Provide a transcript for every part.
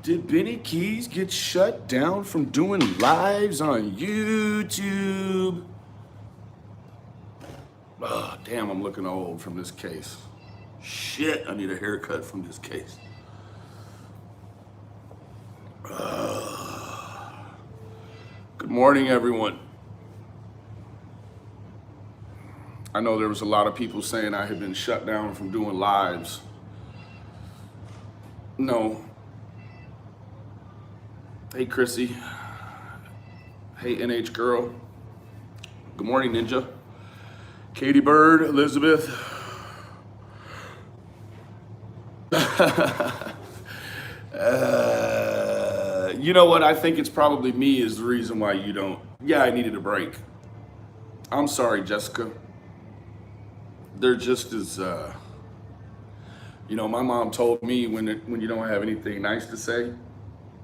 Did Benny Keys get shut down from doing lives on YouTube? Oh, damn, I'm looking old from this case. Shit, I need a haircut from this case. Good morning, everyone. I know there was a lot of people saying I had been shut down from doing lives. No. Hey, Chrissy. Hey, NH Girl. Good morning, Ninja. Katie Bird, Elizabeth. You know what? I think it's probably me is the reason why you don't. Yeah, I needed a break. I'm sorry, Jessica. They're just as, you know, my mom told me when you don't have anything nice to say,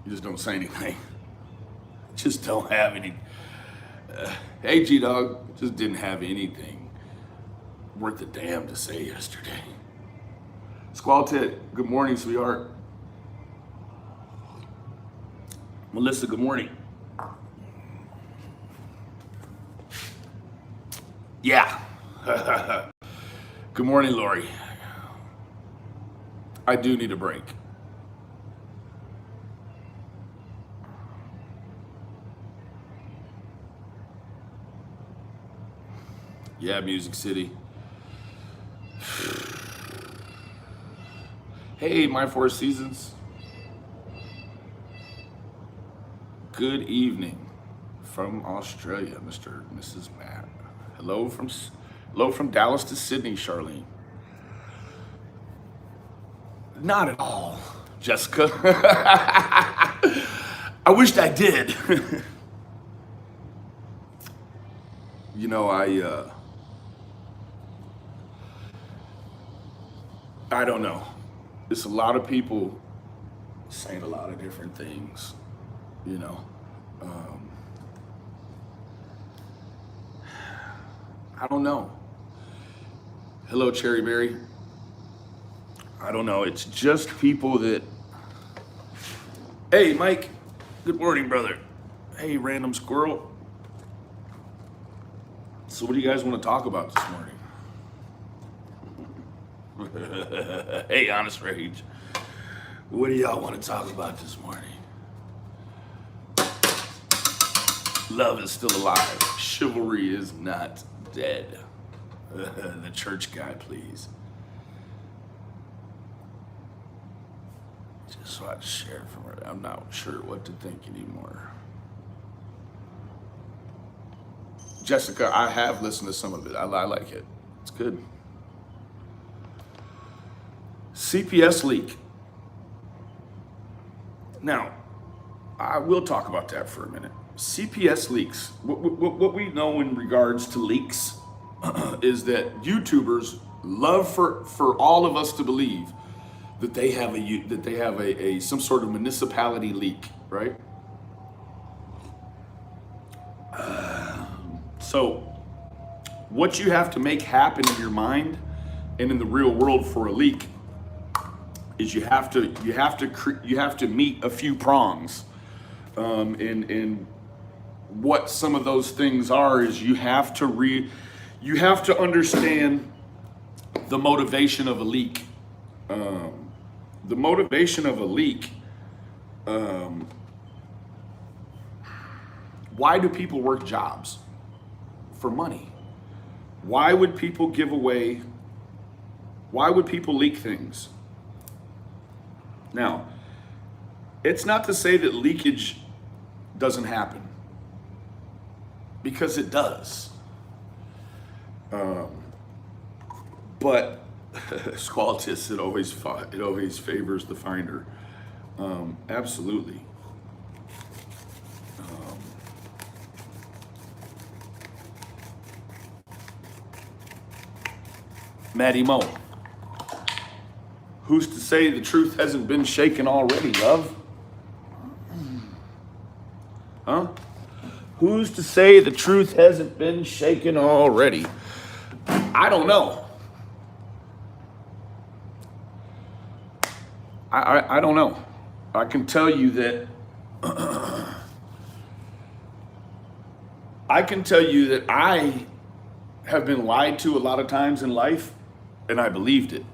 you just don't say anything. Just don't have any. Hey, G-Dog, just didn't have anything worth a damn to say yesterday. Squall Tit, good morning, sweetheart. Melissa, good morning. Yeah. Good morning, Lori. I do need a break. Yeah, Music City. Hey, My Four Seasons. Good evening from Australia, Mr. and Mrs. Matt. Hello from Dallas to Sydney, Charlene. Not at all, Jessica. I wished I did. You know, I don't know. It's a lot of people saying a lot of different things, you know. I don't know. Hello, Cherry Berry. I don't know. It's just people that. Hey, Mike. Good morning, brother. Hey, Random Squirrel. So, what do you guys want to talk about this morning? Hey, Honest Rage. What do y'all want to talk about this morning? Love is still alive. Chivalry is not dead. The church guy, please. Just so I share from her. I'm not sure what to think anymore. Jessica, I have listened to some of it. I like it. It's good. CPS leak. Now, I will talk about that for a minute. CPS leaks. What we know in regards to leaks is that YouTubers love for all of us to believe that they have a some sort of municipality leak, right? So what you have to make happen in your mind and in the real world for a leak is you have to meet a few prongs, and what some of those things are is you have to understand the motivation of a leak. The motivation of a leak. Why do people work jobs? For money. Why would people give away? Why would people leak things? Now, it's not to say that leakage doesn't happen, because it does. But Squaltis, it always favors the finder. Absolutely. Maddie Mo. Who's to say the truth hasn't been shaken already, love? Huh? Who's to say the truth hasn't been shaken already? I don't know. I don't know. I can tell you that I have been lied to a lot of times in life, and I believed it.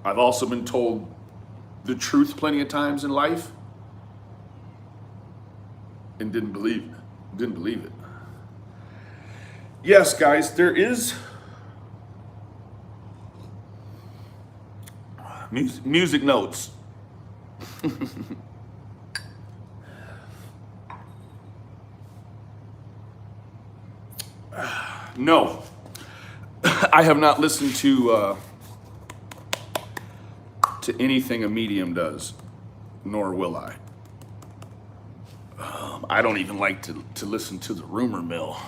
I've also been told the truth plenty of times in life and didn't believe it. Yes, guys, there is music notes. No, I have not listened to anything a medium does, nor will I. I don't even like to listen to the rumor mill.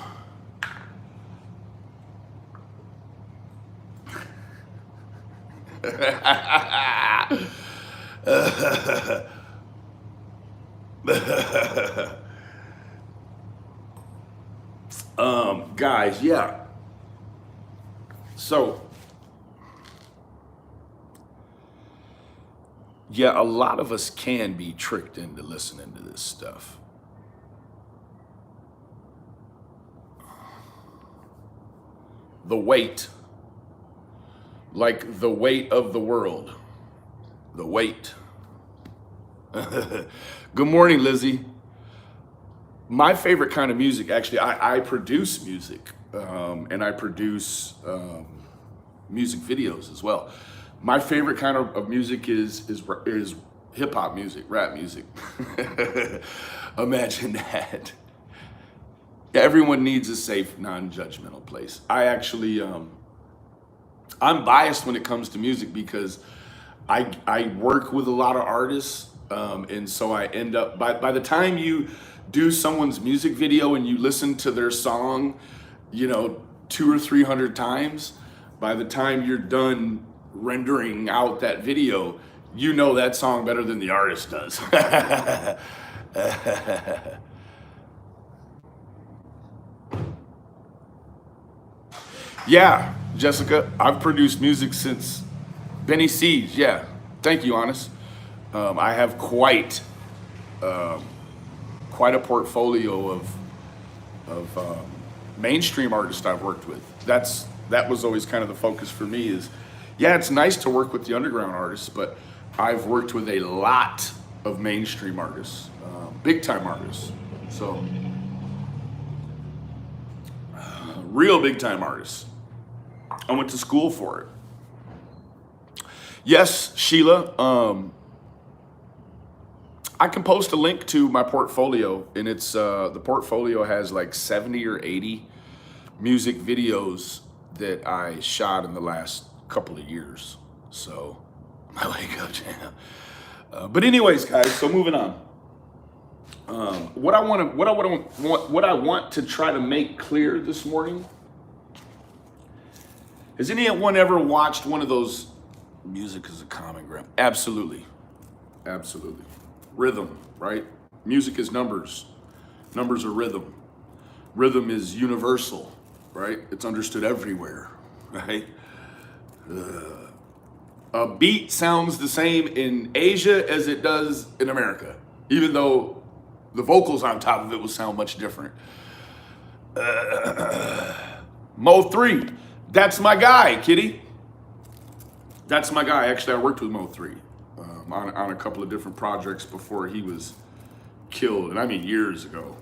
Guys, yeah. So, yeah, a lot of us can be tricked into listening to this stuff. The weight, like the weight of the world, the weight. Good morning, Lizzie. My favorite kind of music, actually, I produce music, and I produce music videos as well. My favorite kind of music is hip hop music, rap music. Imagine that. Everyone needs a safe, non-judgmental place. I actually, I'm biased when it comes to music because I work with a lot of artists, and so I end up, by the time you do someone's music video and you listen to their song, 200 or 300 times, by the time you're done rendering out that video, you know that song better than the artist does. Yeah, Jessica, I've produced music since Benny Siege. Yeah, thank you, Honest. I have quite a portfolio of mainstream artists I've worked with. That was always kind of the focus for me. Is yeah, it's nice to work with the underground artists, but I've worked with a lot of mainstream artists, big time artists. So real big time artists. I went to school for it. Yes, Sheila. I can post a link to my portfolio, and it's the portfolio has like 70 or 80 music videos that I shot in the last couple of years. So my wake up jam. But anyways, guys. So moving on. What I want to try to make clear this morning. Has anyone ever watched one of those? Music is a common ground. Absolutely. Absolutely. Rhythm, right? Music is numbers. Numbers are rhythm. Rhythm is universal, right? It's understood everywhere, right? A beat sounds the same in Asia as it does in America, even though the vocals on top of it will sound much different. Mo 3. That's my guy, Kitty. That's my guy. Actually, I worked with Mo 3 on a couple of different projects before he was killed. And I mean years ago,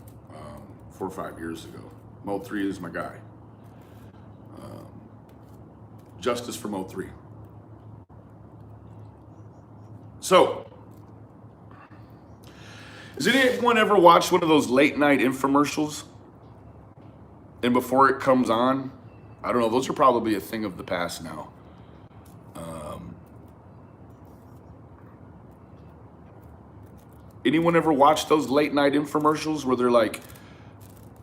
4 or 5 years ago. Mo 3 is my guy. Justice for Mo 3. So, has anyone ever watched one of those late night infomercials? And before it comes on, I don't know, those are probably a thing of the past now. Anyone ever watched those late night infomercials where they're like,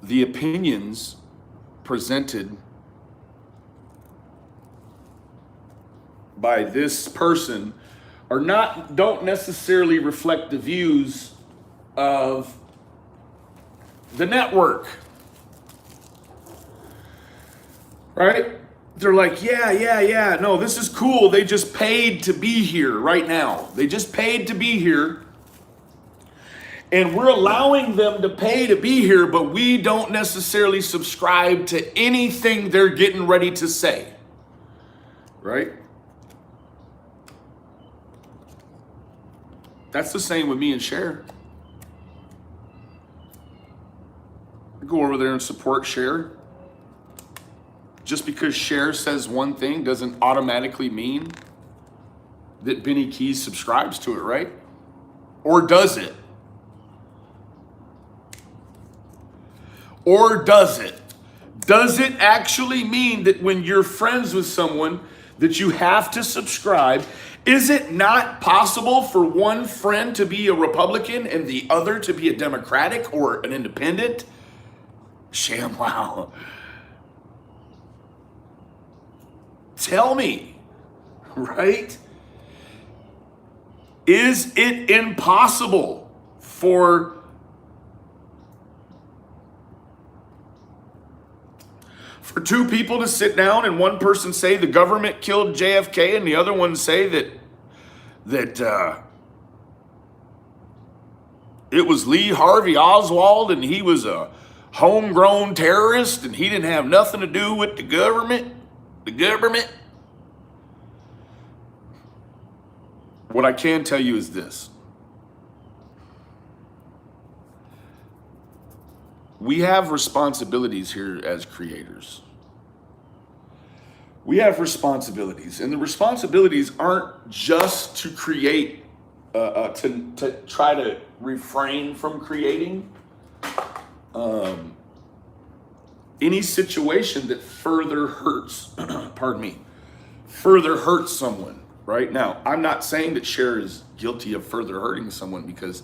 the opinions presented by this person don't necessarily reflect the views of the network, right? they're like, yeah, no, this is cool. They just paid to be here right now. They just paid to be here. And we're allowing them to pay to be here, but we don't necessarily subscribe to anything they're getting ready to say. Right? That's the same with me and Cher. I go over there and support Cher. Just because Cher says one thing doesn't automatically mean that Benny Keys subscribes to it, right? Or does it? Or does it? Does it actually mean that when you're friends with someone that you have to subscribe? Is it not possible for one friend to be a Republican and the other to be a Democratic or an independent? Sham wow. Tell me, right? Is it impossible for two people to sit down and one person say the government killed JFK and the other one say that it was Lee Harvey Oswald and he was a homegrown terrorist and he didn't have nothing to do with the government? What I can tell you is this. We have responsibilities here as creators. We have responsibilities, and the responsibilities aren't just to create, to try to refrain from creating any situation that further hurts, further hurts someone. Right now, I'm not saying that Cher is guilty of further hurting someone because,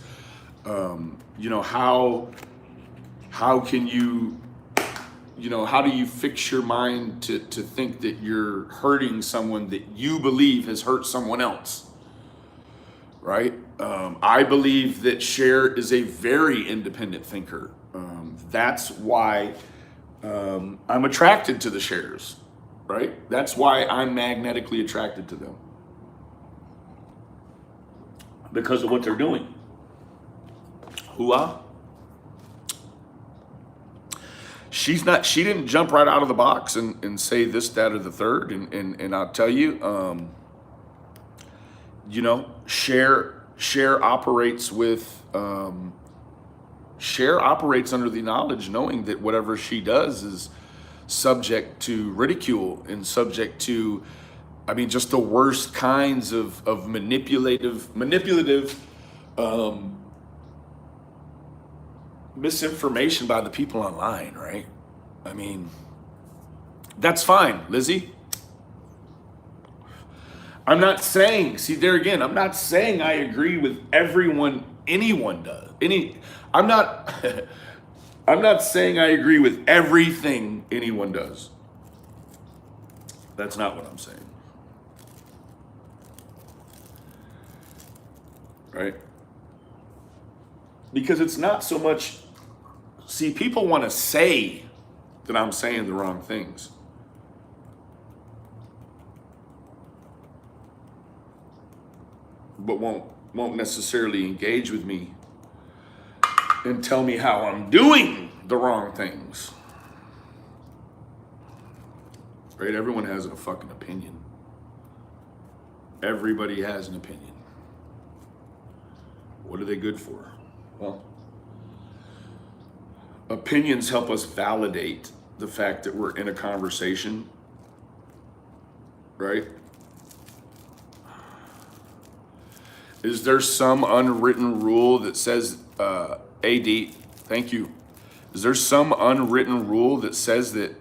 how can you, how do you fix your mind to think that you're hurting someone that you believe has hurt someone else, right? I believe that Cher is a very independent thinker. That's why I'm attracted to the Chers, right? That's why I'm magnetically attracted to them. Because of what they're doing. Hooah. She didn't jump right out of the box and say this, that, or the third. And I'll tell you, Cher operates with, Cher operates under the knowledge, knowing that whatever she does is subject to ridicule and subject to, just the worst kinds of manipulative misinformation by the people online, right? That's fine, Lizzie. I'm not saying, see there again, I'm not saying I agree with everyone anyone does. I'm not I'm not saying I agree with everything anyone does. That's not what I'm saying. Right? Because it's not so much, see, people want to say that I'm saying the wrong things. But won't necessarily engage with me and tell me how I'm doing the wrong things. Right? Everyone has a fucking opinion. Everybody has an opinion. What are they good for? Well, opinions help us validate the fact that we're in a conversation, right? Is there some unwritten rule that says, AD, thank you. Is there some unwritten rule that says that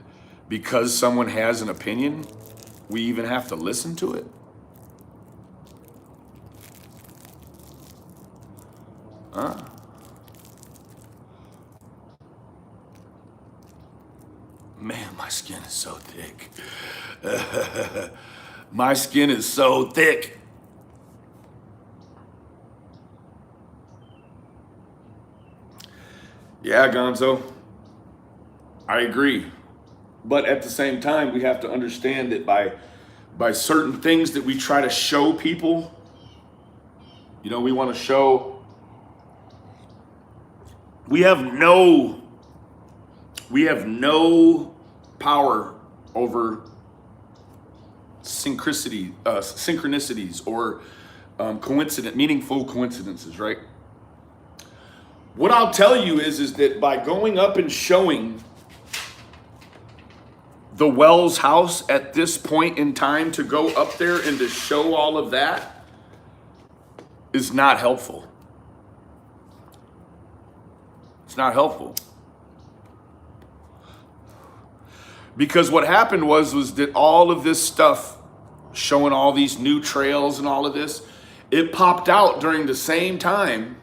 because someone has an opinion, we even have to listen to it? Man, my skin is so thick. My skin is so thick. Yeah, Gonzo. I agree. But at the same time, we have to understand that by certain things that we try to show people, we want to show we have no power over synchronicities or meaningful coincidences, right? What I'll tell you is that by going up and showing the Wells house at this point in time, to go up there and to show all of that is not helpful. It's not helpful. Because what happened was that all of this stuff, showing all these new trails and all of this, it popped out during the same time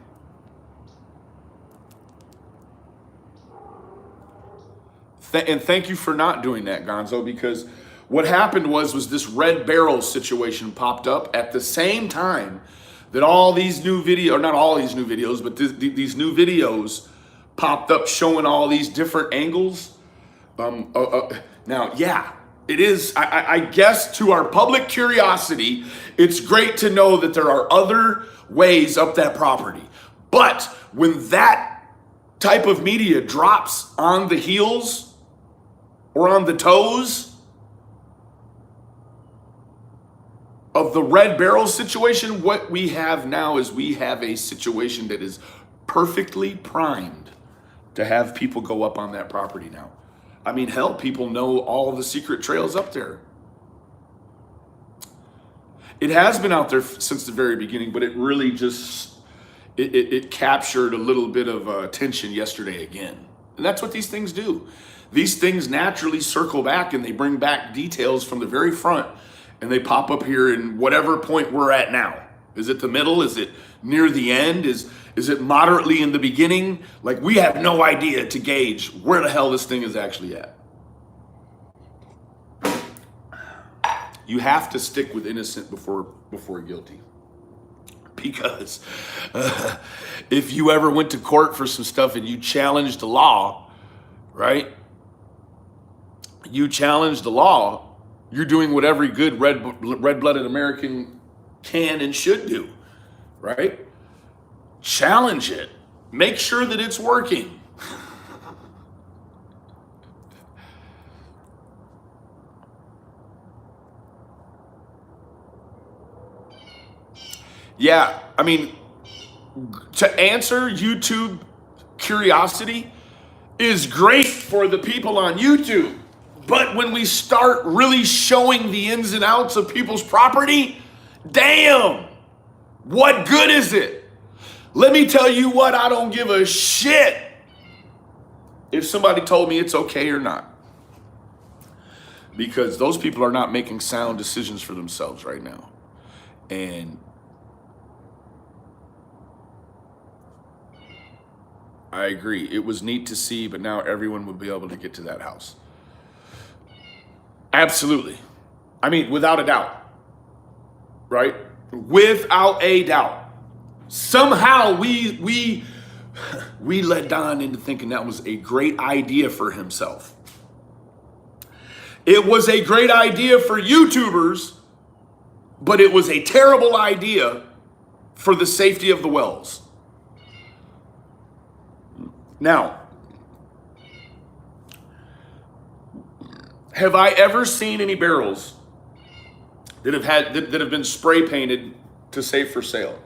and thank you for not doing that, Gonzo, because what happened was this Red Barrel situation popped up at the same time that all these new videos, or not all these new videos, but these new videos popped up showing all these different angles. Now, yeah, it is, I guess to our public curiosity, it's great to know that there are other ways up that property. But when that type of media drops on the heels or on the toes of the Red Barrel situation, what we have now is we have a situation that is perfectly primed to have people go up on that property now. I mean, hell, people know all the secret trails up there. It has been out there since the very beginning, but it really just, it captured a little bit of attention yesterday again. And that's what these things do. These things naturally circle back and they bring back details from the very front and they pop up here in whatever point we're at now. Is it the middle? Is it near the end? Is it moderately in the beginning? Like, we have no idea to gauge where the hell this thing is actually at. You have to stick with innocent before guilty. Because if you ever went to court for some stuff and you challenged the law, right? You challenge the law, you're doing what every good red-blooded American can and should do, right? Challenge it. Make sure that it's working. Yeah, I mean, to answer YouTube curiosity is great for the people on YouTube. But when we start really showing the ins and outs of people's property, damn, what good is it? Let me tell you what, I don't give a shit if somebody told me it's okay or not. Because those people are not making sound decisions for themselves right now. And I agree. It was neat to see, but now everyone will be able to get to that house. Absolutely. I mean, without a doubt, right? Without a doubt. Somehow we led Don into thinking that was a great idea for himself. It was a great idea for YouTubers, but it was a terrible idea for the safety of the wells. Now, have I ever seen any barrels that have been spray painted to say for sale?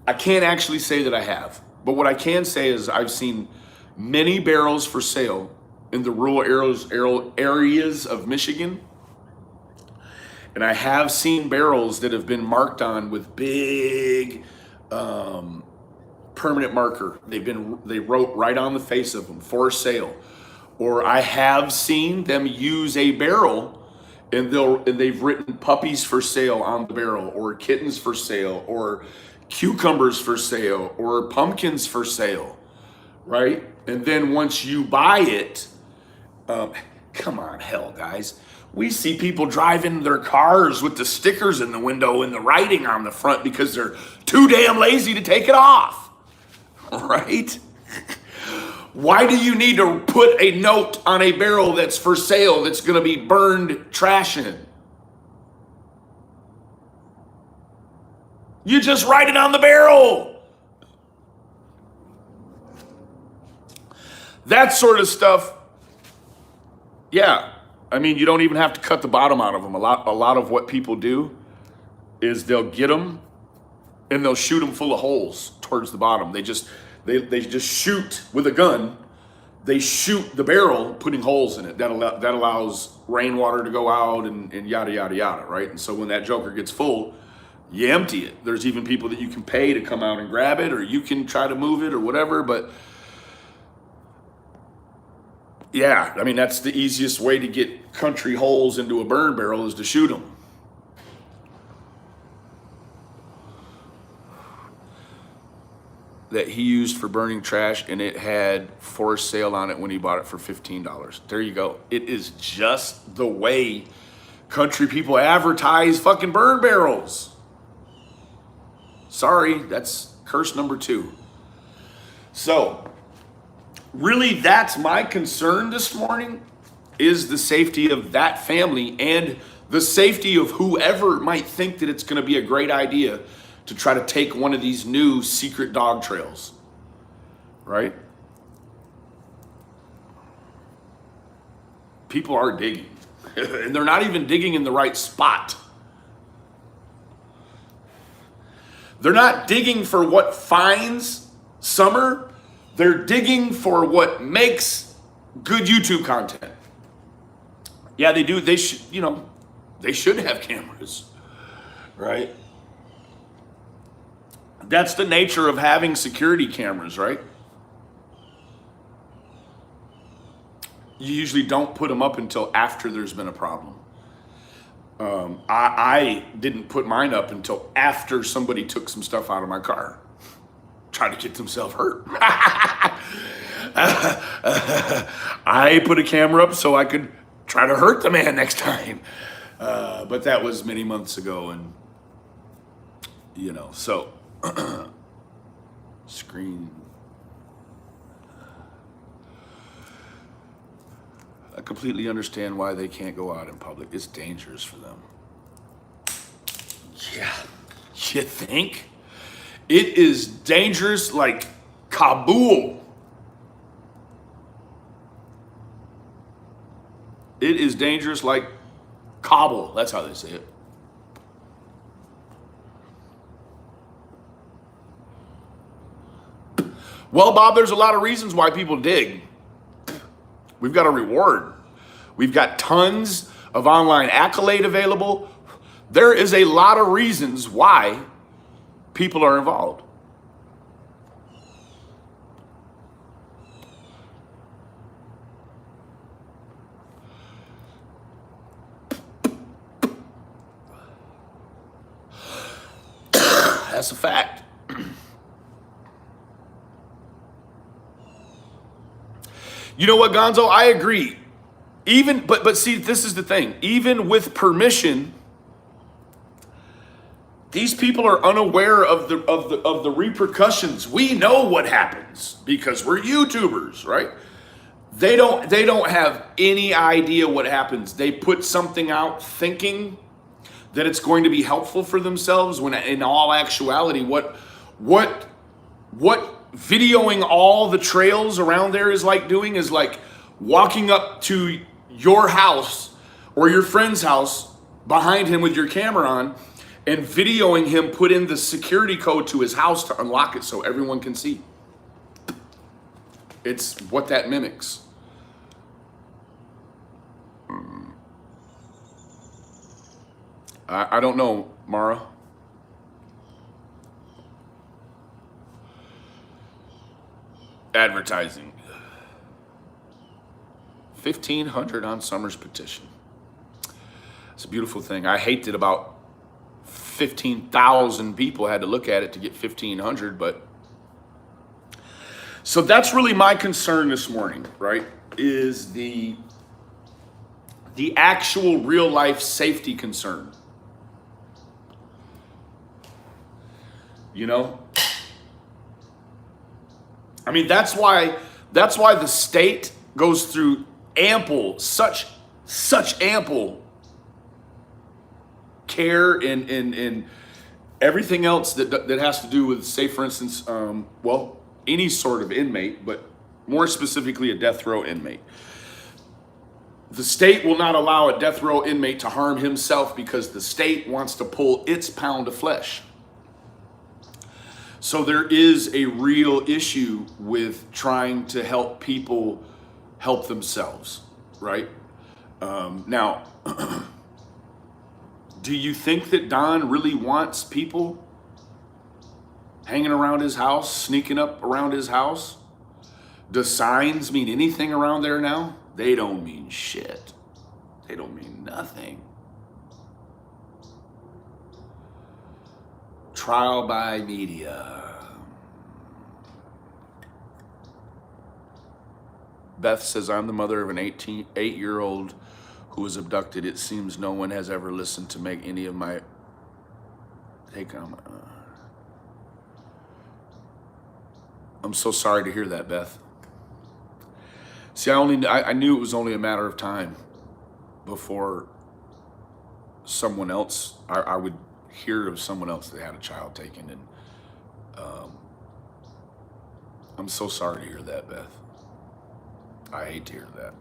I can't actually say that I have, but what I can say is I've seen many barrels for sale in the rural areas of Michigan, and I have seen barrels that have been marked on with big permanent marker. They wrote right on the face of them, for sale. Or I have seen them use a barrel and they've written puppies for sale on the barrel, or kittens for sale, or cucumbers for sale, or pumpkins for sale, right? And then once you buy it, come on, hell, guys. We see people driving their cars with the stickers in the window and the writing on the front because they're too damn lazy to take it off, right? Why do you need to put a note on a barrel that's for sale that's going to be burned trash in? You just write it on the barrel. That sort of stuff. Yeah. I mean, you don't even have to cut the bottom out of them. A lot of what people do is they'll get them and they'll shoot them full of holes towards the bottom. They just shoot with a gun. They shoot the barrel, putting holes in it. That allows rainwater to go out and yada, yada, yada, right? And so when that joker gets full, you empty it. There's even people that you can pay to come out and grab it, or you can try to move it or whatever. But yeah, I mean, that's the easiest way to get country holes into a burn barrel is to shoot them. That he used for burning trash, and it had for sale on it when he bought it for $15. There you go. It is just the way country people advertise fucking burn barrels. Sorry, that's curse number 2. So, really, that's my concern this morning, is the safety of that family and the safety of whoever might think that it's going to be a great idea to try to take one of these new secret dog trails, right? People are digging, and they're not even digging in the right spot. They're not digging for what finds summer. They're digging for what makes good YouTube content. Yeah, they do. They should, they should have cameras, right? That's the nature of having security cameras, right? You usually don't put them up until after there's been a problem. I didn't put mine up until after somebody took some stuff out of my car, trying to get themselves hurt. I put a camera up so I could try to hurt the man next time. But that was many months ago, and so screen. I completely understand why they can't go out in public. It's dangerous for them. Yeah, you think? It is dangerous like Kabul. It is dangerous like Kabul. That's how they say it. Well, Bob, there's a lot of reasons why people dig. We've got a reward. We've got tons of online accolade available. There is a lot of reasons why people are involved. That's a fact. You know what, Gonzo? I agree. But see, this is the thing. Even with permission, these people are unaware of the repercussions. We know what happens because we're YouTubers, right? They don't have any idea what happens. They put something out thinking that it's going to be helpful for themselves, when in all actuality, what videoing all the trails around there is like doing is like walking up to your house or your friend's house behind him with your camera on and videoing him put in the security code to his house to unlock it so everyone can see. It's what that mimics. I don't know, Mara. Advertising. 1,500 on Summer's petition. It's a beautiful thing. I hate that about 15,000 people had to look at it to get 1,500, but so that's really my concern this morning, right? Is the actual real life safety concern. I mean, that's why That's why the state goes through such ample care and everything else that has to do with, say, for instance, well, any sort of inmate, but more specifically a death row inmate. The state will not allow a death row inmate to harm himself because the state wants to pull its pound of flesh. So there is a real issue with trying to help people help themselves, right? Now, do you think that Don really wants people hanging around his house, sneaking up around his house? Does signs mean anything around there now? They don't mean shit. They don't mean nothing. Trial by media. Beth says, I'm the mother of an 8-year-old who was abducted. It seems no one has ever listened to make any of my take on. I'm so sorry to hear that, Beth. See, I knew it was only a matter of time before someone else, I would hear of someone else that had a child taken, and I'm so sorry to hear that, Beth. I hate to hear that.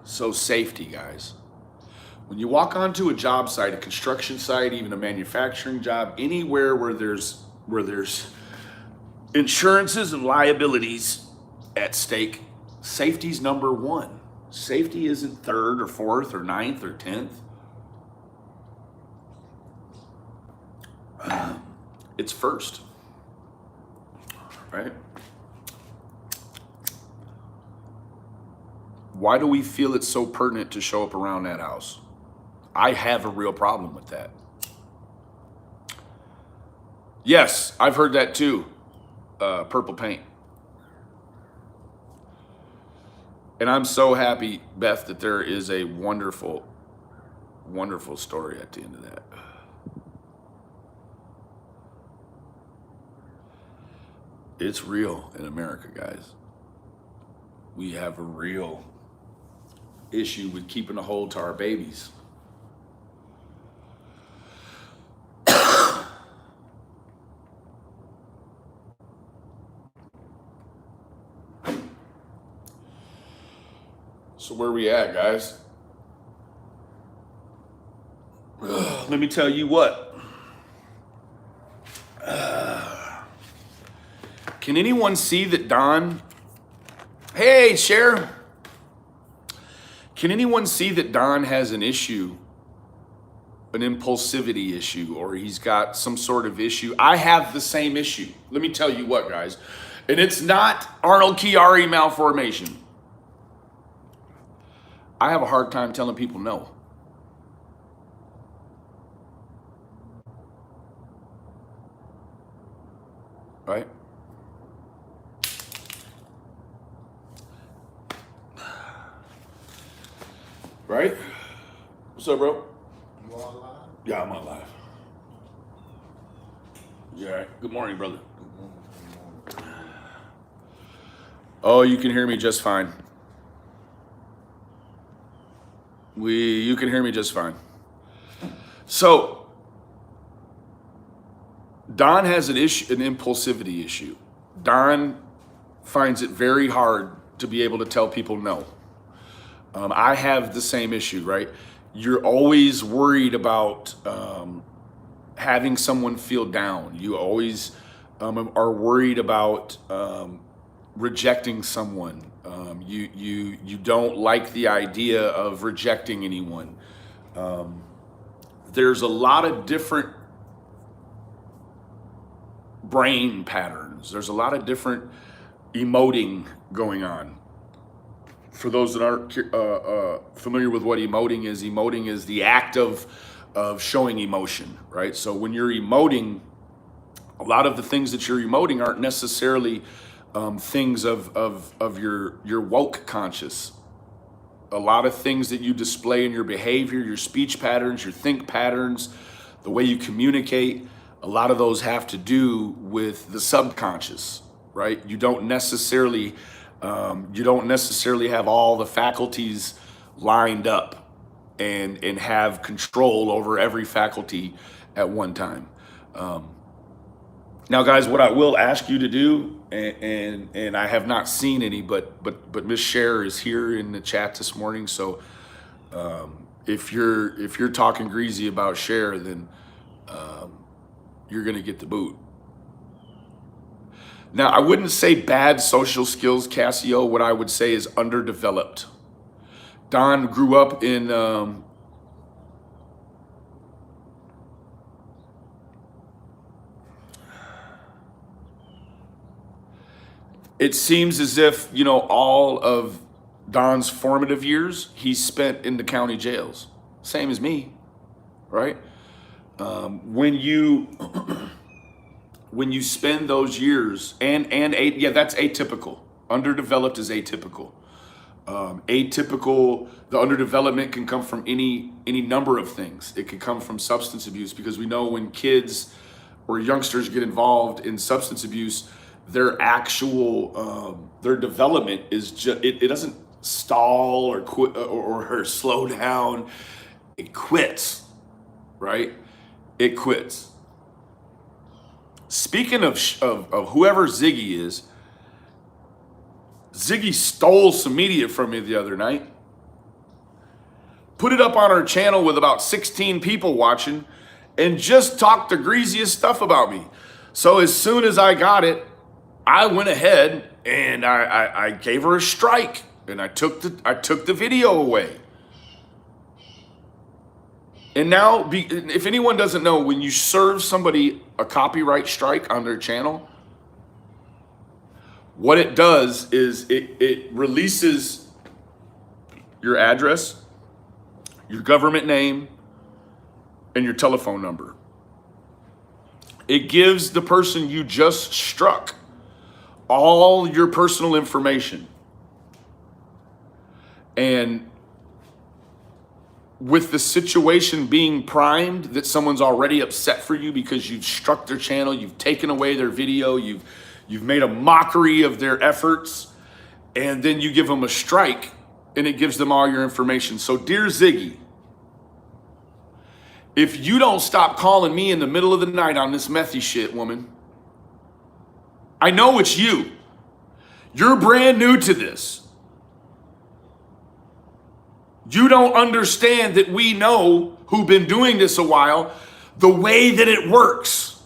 So safety, guys. When you walk onto a job site, a construction site, even a manufacturing job, anywhere where there's insurances and liabilities at stake, safety's number one. Safety isn't third or fourth or ninth or 10th. It's first, right? Why do we feel it's so pertinent to show up around that house? I have a real problem with that. Yes, I've heard that too. Purple paint. And I'm so happy, Beth, that there is a wonderful, wonderful story at the end of that. It's real in America, guys. We have a real issue with keeping a hold to our babies. So where we at, guys? Let me tell you what. Can anyone see that Don? Hey, Cher. Can anyone see that Don has an issue, an impulsivity issue, or he's got some sort of issue? I have the same issue. Let me tell you what, guys. And it's not Arnold Chiari malformation. I have a hard time telling people no. Right? Right? What's up, bro? You all alive? Yeah, I'm alive. You all right? Good morning, brother. Good morning. Oh, you can hear me just fine. You can hear me just fine. So, Don has an issue, an impulsivity issue. Don finds it very hard to be able to tell people no. I have the same issue, right? You're always worried about having someone feel down. You always are worried about rejecting someone. You don't like the idea of rejecting anyone. There's a lot of different brain patterns. There's a lot of different emoting going on. For those that aren't familiar with what emoting is the act of showing emotion, right? So when you're emoting, a lot of the things that you're emoting aren't necessarily things of your woke conscious. A lot of things that you display in your behavior, your speech patterns, your think patterns, the way you communicate, A lot of those have to do with the subconscious, right? You don't necessarily have all the faculties lined up and have control over every faculty at one time. Now, guys, what I will ask you to do, and I have not seen any, but Miss Cher is here in the chat this morning. So if you're talking greasy about Cher, then you're gonna get the boot. Now, I wouldn't say bad social skills, Cassio. What I would say is underdeveloped. Don grew up in it seems as if, you know, all of Don's formative years he spent in the county jails. Same as me, right? When you when you spend those years yeah, that's atypical. Underdeveloped is atypical. The underdevelopment can come from any number of things. It can come from substance abuse, because we know when kids or youngsters get involved in substance abuse, their actual their development is just it doesn't stall or quit or slow down. It quits, right? It quits. Speaking of whoever Ziggy is, Ziggy stole some media from me the other night, put it up on our channel with about 16 people watching, and just talked the greasiest stuff about me. So as soon as I got it, I went ahead and I gave her a strike, and I took the video away. And now, if anyone doesn't know, when you serve somebody a copyright strike on their channel, what it does is it releases your address, your government name, and your telephone number. It gives the person you just struck all your personal information. And with the situation being primed that someone's already upset for you because you've struck their channel, you've taken away their video, you've made a mockery of their efforts, and then you give them a strike and it gives them all your information. So dear Ziggy, if you don't stop calling me in the middle of the night on this methy shit, woman, I know it's you. You're brand new to this. You don't understand that we know, who've been doing this a while, the way that it works.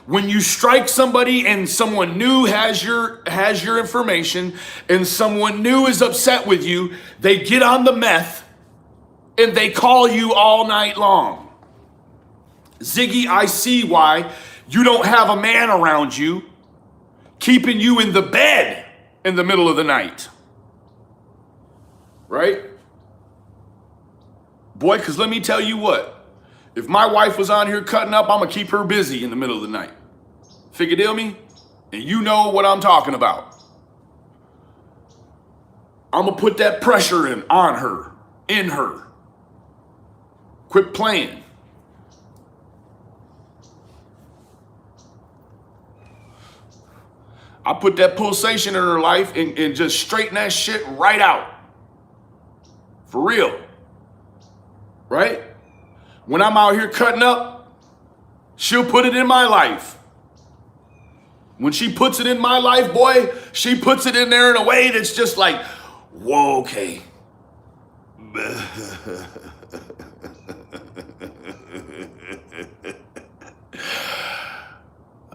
When you strike somebody and someone new has your information and someone new is upset with you, they get on the meth and they call you all night long. Ziggy, I see why you don't have a man around you keeping you in the bed in the middle of the night. Right? Boy, because let me tell you what, if my wife was on here cutting up, I'm going to keep her busy in the middle of the night. Figure deal me? And you know what I'm talking about. I'm going to put that pressure on her, in her. Quit playing. I put that pulsation in her life and just straighten that shit right out. For real. Right? When I'm out here cutting up, she'll put it in my life. When she puts it in my life, boy, she puts it in there in a way that's just like, whoa, okay.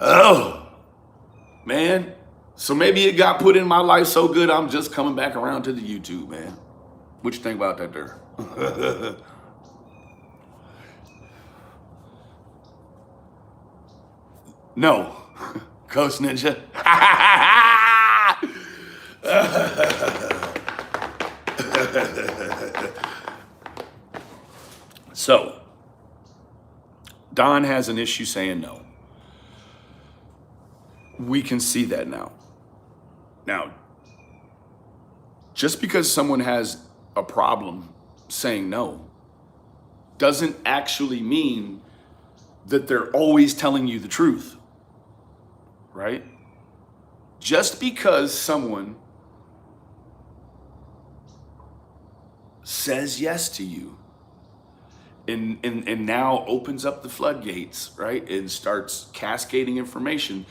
Oh, man. So maybe it got put in my life so good, I'm just coming back around to the YouTube, man. What you think about that there? No. Ghost Ninja. So, Don has an issue saying no. We can see that now. Now, just because someone has a problem saying no doesn't actually mean that they're always telling you the truth, right? Just because someone says yes to you and now opens up the floodgates, right, and starts cascading information,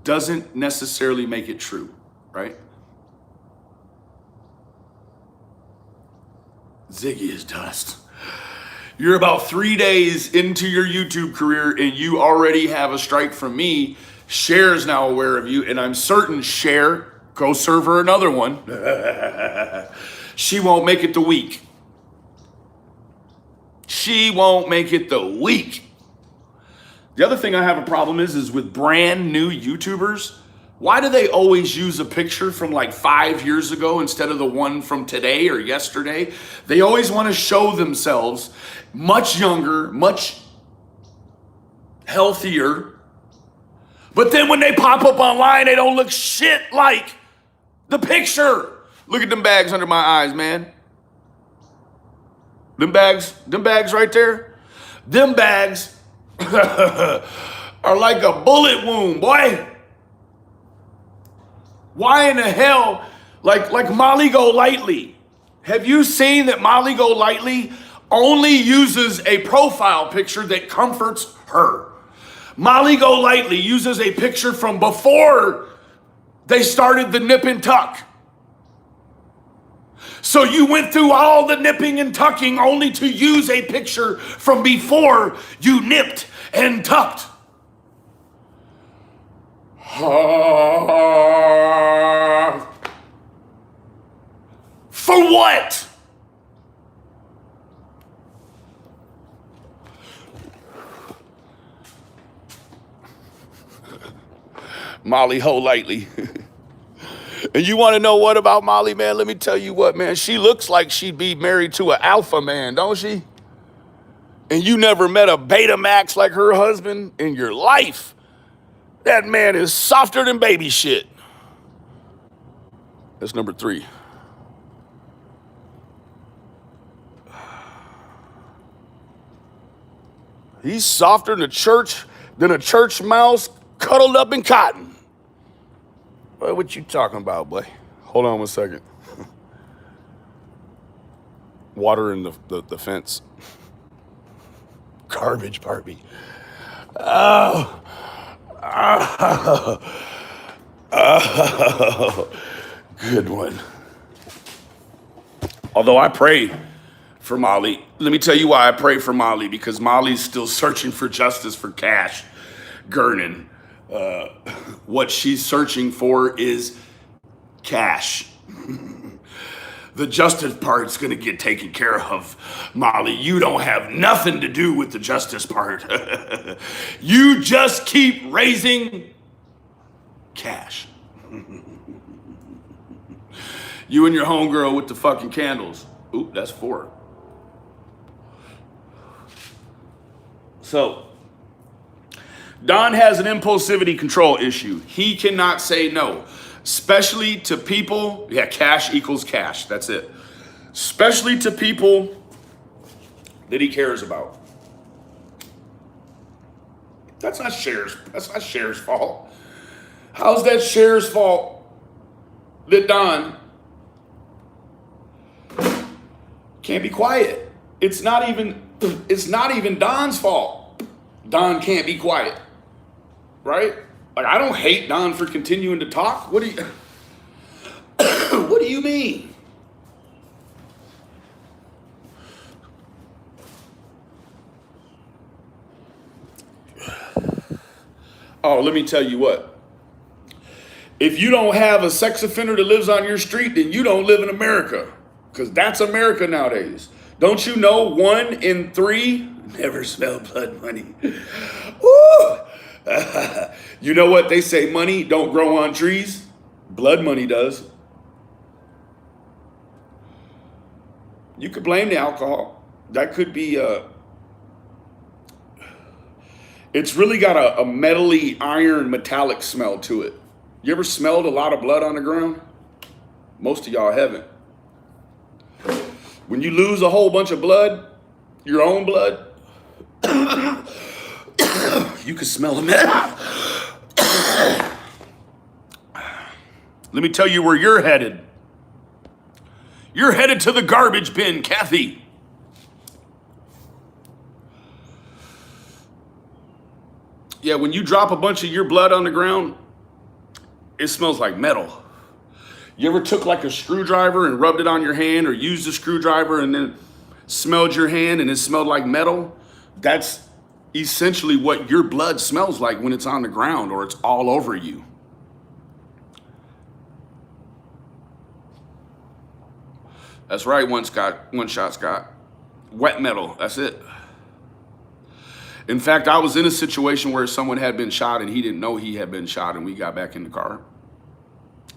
doesn't necessarily make it true, right? Ziggy is dust. You're about 3 days into your YouTube career and you already have a strike from me. Cher's now aware of you, and I'm certain Cher, go serve her another one. She won't make it the week. She won't make it the week. The other thing I have a problem is with brand new YouTubers. Why do they always use a picture from like 5 years ago instead of the one from today or yesterday? They always want to show themselves much younger, much healthier. But then when they pop up online, they don't look shit like the picture. Look at them bags under my eyes, man. Them bags right there. Them bags are like a bullet wound, boy. Why in the hell, like Molly Golightly? Have you seen that Molly Golightly only uses a profile picture that comforts her? Molly Golightly uses a picture from before they started the nip and tuck. So you went through all the nipping and tucking only to use a picture from before you nipped and tucked. For what? Molly Golightly. And you want to know what about Molly, man? Let me tell you what, man. She looks like she'd be married to an alpha man, don't she? And you never met a Betamax like her husband in your life. That man is softer than baby shit. That's number 3. He's softer than a church mouse cuddled up in cotton. What you talking about, boy? Hold on one second. Water in the fence. Garbage Barbie. Oh. Good one. Although I pray for Molly. Let me tell you why I pray for Molly. Because Molly's still searching for justice for Cash Gernon. What she's searching for is cash. The justice part's gonna get taken care of, Molly. You don't have nothing to do with the justice part. You just keep raising cash. You and your homegirl with the fucking candles. Ooh, that's 4. So, Don has an impulsivity control issue. He cannot say no, especially to people. Yeah, cash equals cash. That's it. Especially to people that he cares about. That's not Cher's fault. How's that Cher's fault that Don can't be quiet? It's not even Don's fault. Don can't be quiet. Right? Like, I don't hate Don for continuing to talk. What do you mean? Oh, let me tell you what. If you don't have a sex offender that lives on your street, then you don't live in America. Because that's America nowadays. Don't you know 1 in 3 never smell blood money? Woo! You know what? They say money don't grow on trees. Blood money does. You could blame the alcohol. That could be it's really got a metally iron metallic smell to it. You ever smelled a lot of blood on the ground? Most of y'all haven't. When you lose a whole bunch of blood, your own blood, You can smell the metal. Let me tell you where you're headed. You're headed to the garbage bin, Kathy. Yeah, when you drop a bunch of your blood on the ground, it smells like metal. You ever took like a screwdriver and rubbed it on your hand, or used a screwdriver and then smelled your hand and it smelled like metal? That's essentially what your blood smells like when it's on the ground or it's all over you. That's right, one shot, Scott. Wet metal, that's it. In fact, I was in a situation where someone had been shot and he didn't know he had been shot, and we got back in the car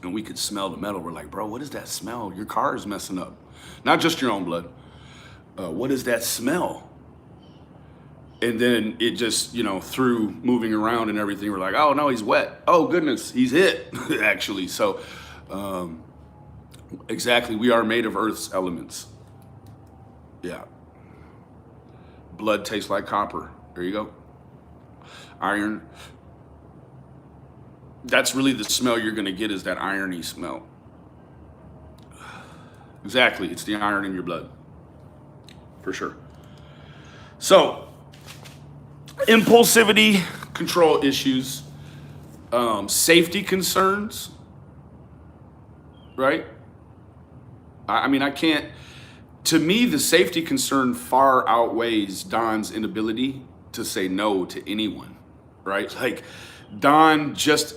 and we could smell the metal. We're like, bro, what is that smell? Your car is messing up. Not just your own blood. What is that smell? And then it just, through moving around and everything, we're like, oh no, he's wet. Oh goodness, he's hit, actually. So, exactly, we are made of Earth's elements. Yeah. Blood tastes like copper. There you go. Iron. That's really the smell you're going to get, is that irony smell. Exactly. It's the iron in your blood. For sure. So, impulsivity, control issues, safety concerns, right? I can't, to me, the safety concern far outweighs Don's inability to say no to anyone, right? Like, Don is just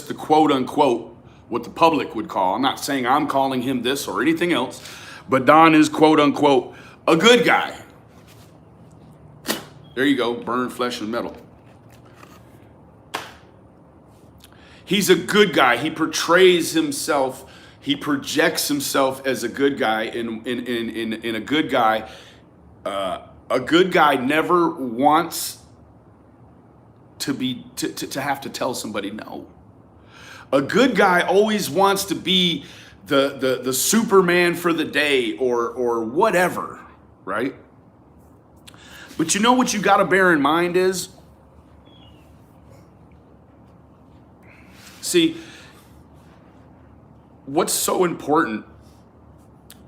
the quote unquote, what the public would call, I'm not saying I'm calling him this or anything else, but Don is quote unquote a good guy. There you go, burn flesh and metal. He's a good guy. He portrays himself, he projects himself as a good guy, and a good guy never wants to have to tell somebody no. A good guy always wants to be the Superman for the day or whatever, right? But you know what you got to bear in mind is, see, what's so important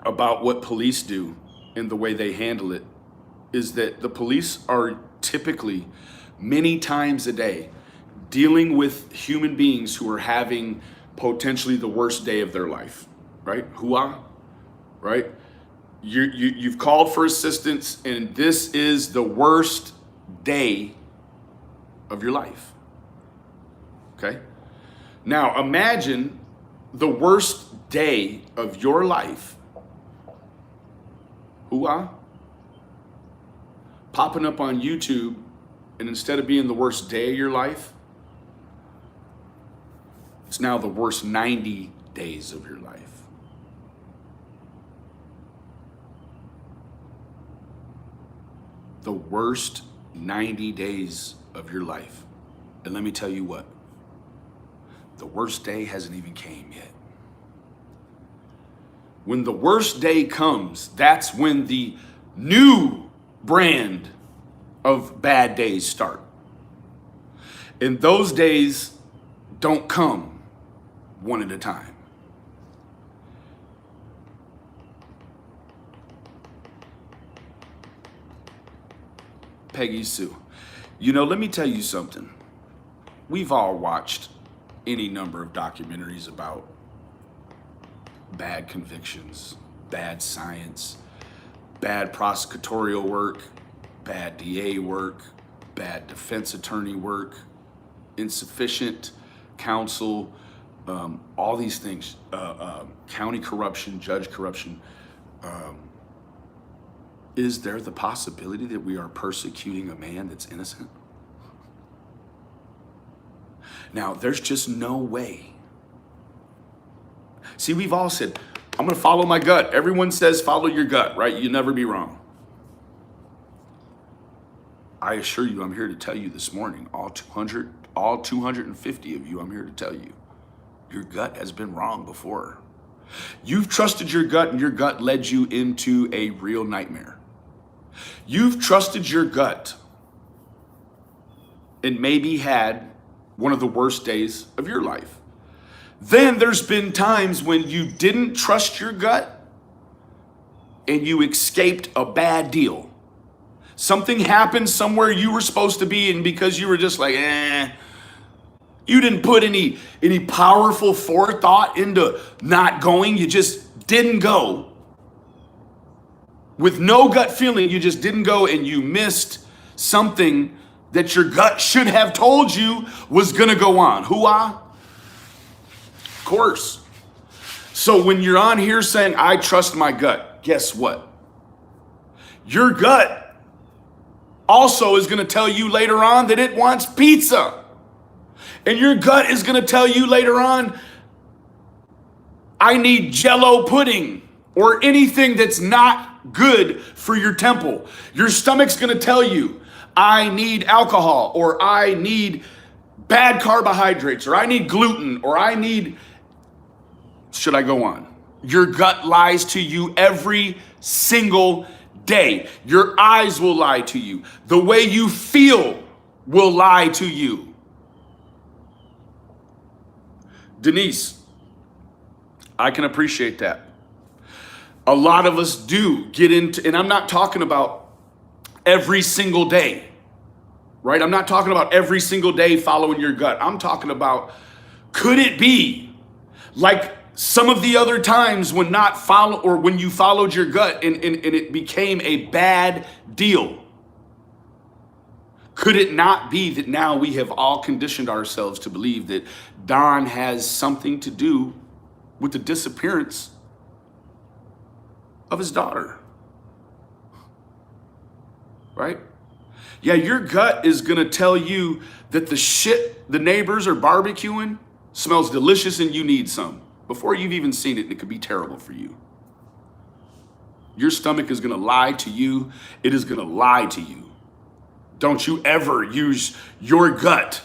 about what police do and the way they handle it is that the police are typically many times a day dealing with human beings who are having potentially the worst day of their life, right? Hooah, right? You've called for assistance, and this is the worst day of your life, okay? Now, imagine the worst day of your life, hooah, popping up on YouTube, and instead of being the worst day of your life, it's now the worst 90 days of your life. The worst 90 days of your life. And let me tell you what, the worst day hasn't even came yet. When the worst day comes, that's when the new brand of bad days start. And those days don't come one at a time. Peggy Sue, let me tell you something. We've all watched any number of documentaries about bad convictions, bad science, bad prosecutorial work, bad DA work, bad defense attorney work, insufficient counsel, all these things, county corruption, judge corruption. Is there the possibility that we are persecuting a man that's innocent? Now, there's just no way. See, we've all said, I'm going to follow my gut. Everyone says follow your gut, right? You never be wrong. I assure you, I'm here to tell you this morning, all 250 of you, I'm here to tell you, your gut has been wrong before. You've trusted your gut, and your gut led you into a real nightmare. You've trusted your gut and maybe had one of the worst days of your life. Then there's been times when you didn't trust your gut and you escaped a bad deal. Something happened somewhere you were supposed to be, and because you were just like, you didn't put any powerful forethought into not going, you just didn't go. With no gut feeling, you just didn't go, and you missed something that your gut should have told you was gonna go on. Hoo-ah? Of course. So when you're on here saying, I trust my gut, guess what? Your gut also is gonna tell you later on that it wants pizza. And your gut is gonna tell you later on, I need Jell-O pudding, or anything that's not good for your temple. Your stomach's gonna tell you, I need alcohol, or I need bad carbohydrates, or I need gluten, or I need, should I go on? Your gut lies to you every single day. Your eyes will lie to you. The way you feel will lie to you. Denise, I can appreciate that. A lot of us do get into, and I'm not talking about every single day, right? I'm not talking about every single day following your gut. I'm talking about, could it be like some of the other times when when you followed your gut and it became a bad deal? Could it not be that now we have all conditioned ourselves to believe that Don has something to do with the disappearance of his daughter? Right? Yeah, your gut is gonna tell you that the shit the neighbors are barbecuing smells delicious and you need some before you've even seen it, and it could be terrible for you. Your stomach is gonna lie to you. It is gonna lie to you. Don't you ever use your gut.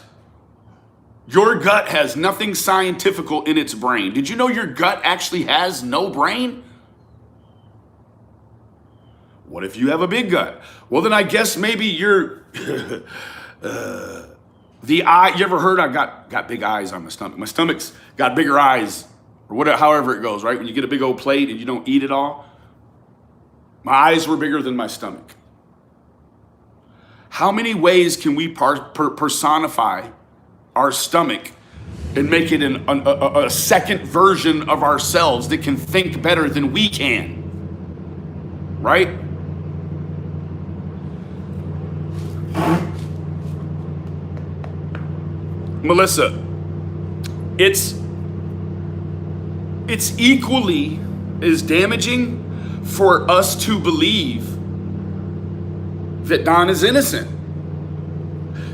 Your gut has nothing scientifical in its brain. Did you know your gut actually has no brain? What if you have a big gut? Well, then I guess maybe you're the eye. You ever heard I got big eyes on my stomach? My stomach's got bigger eyes, or whatever, however it goes, right? When you get a big old plate and you don't eat it all. My eyes were bigger than my stomach. How many ways can we personify our stomach and make it a second version of ourselves that can think better than we can? Right? Melissa, it's equally as damaging for us to believe that Don is innocent.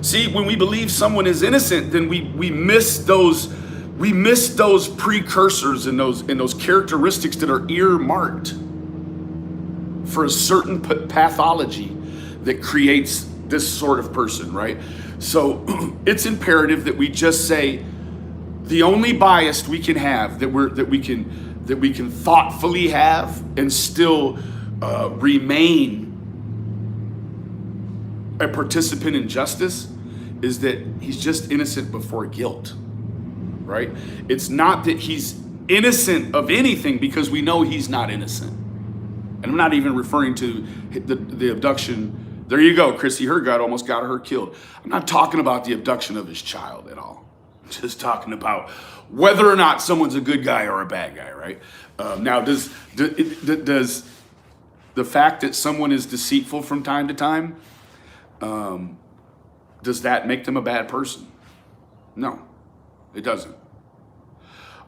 See, when we believe someone is innocent, then we miss those precursors and those characteristics that are earmarked for a certain pathology that creates this sort of person, right? So it's imperative that we just say the only bias we can have, that we can thoughtfully have and still remain a participant in justice, is that he's just innocent before guilt, right? It's not that he's innocent of anything, because we know he's not innocent. And I'm not even referring to the abduction. There you go, Chrissy, her gut almost got her killed. I'm not talking about the abduction of his child at all. I'm just talking about whether or not someone's a good guy or a bad guy, right? Now, does the fact that someone is deceitful from time to time, does that make them a bad person? No, it doesn't.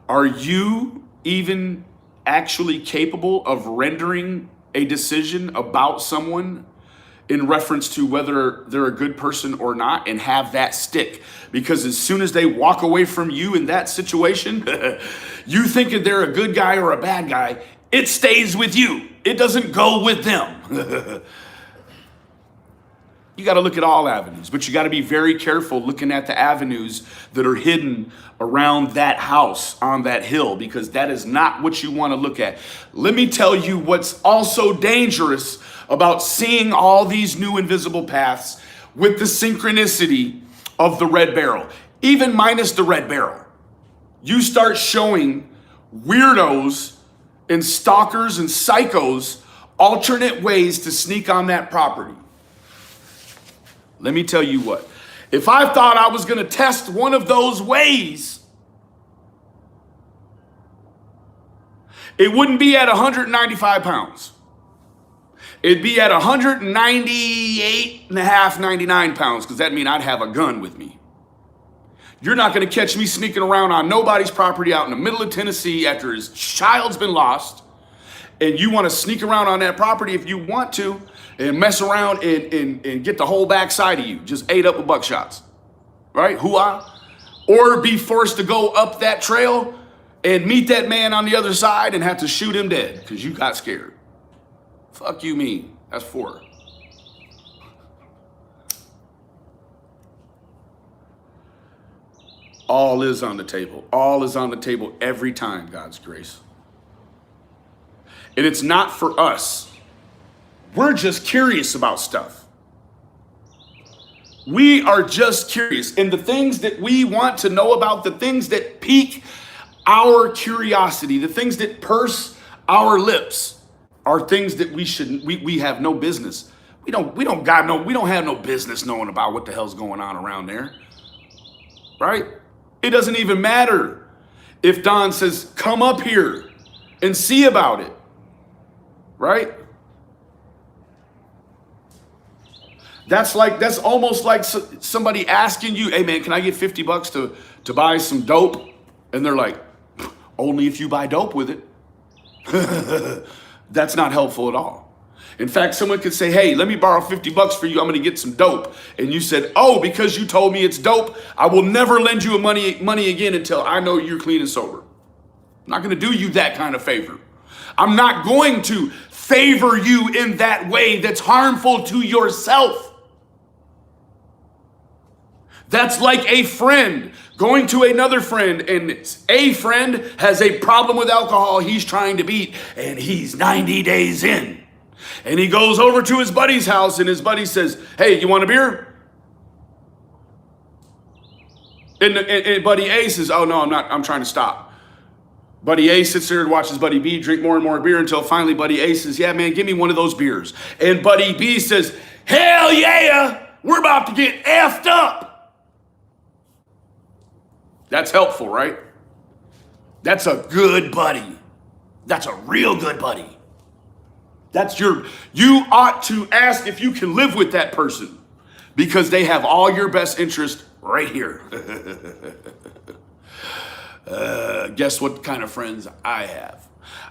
Are you even actually capable of rendering a decision about someone in reference to whether they're a good person or not, and have that stick? Because as soon as they walk away from you in that situation, you thinking they're a good guy or a bad guy, it stays with you. It doesn't go with them. You got to look at all avenues, but you got to be very careful looking at the avenues that are hidden around that house on that hill, because that is not what you want to look at. Let me tell you what's also dangerous about seeing all these new invisible paths with the synchronicity of the red barrel, even minus the red barrel. You start showing weirdos and stalkers and psychos alternate ways to sneak on that property. Let me tell you what, if I thought I was going to test one of those ways, it wouldn't be at 195 pounds. It'd be at 198 and a half, 99 pounds, because that means I'd have a gun with me. You're not going to catch me sneaking around on nobody's property out in the middle of Tennessee after his child's been lost. And you want to sneak around on that property if you want to and mess around and get the whole backside of you just ate up with buckshots, right? Hoo-ah. Or be forced to go up that trail and meet that man on the other side and have to shoot him dead because you got scared. Fuck you mean. That's 4. All is on the table. All is on the table every time, God's grace. And it's not for us. We're just curious about stuff. We are just curious. And the things that we want to know about, the things that pique our curiosity, the things that purse our lips, are things that we have no business. We don't have no business knowing about what the hell's going on around there. Right? It doesn't even matter if Don says, come up here and see about it. Right? That's almost like somebody asking you, hey man, can I get $50 to buy some dope? And they're like, only if you buy dope with it. That's not helpful at all. In fact, someone could say, hey, let me borrow $50 for you. I'm going to get some dope. And you said, oh, because you told me it's dope, I will never lend you money again until I know you're clean and sober. I'm not going to do you that kind of favor. I'm not going to favor you in that way that's harmful to yourself. That's like a friend going to another friend, and a friend has a problem with alcohol he's trying to beat, and he's 90 days in. And he goes over to his buddy's house, and his buddy says, hey, you want a beer? And buddy A says, oh, no, I'm not. I'm trying to stop. Buddy A sits there and watches Buddy B drink more and more beer until finally Buddy A says, yeah, man, give me one of those beers. And Buddy B says, hell yeah, we're about to get effed up. That's helpful, right? That's a good buddy. That's a real good buddy. You ought to ask if you can live with that person because they have all your best interest right here. Guess what kind of friends I have?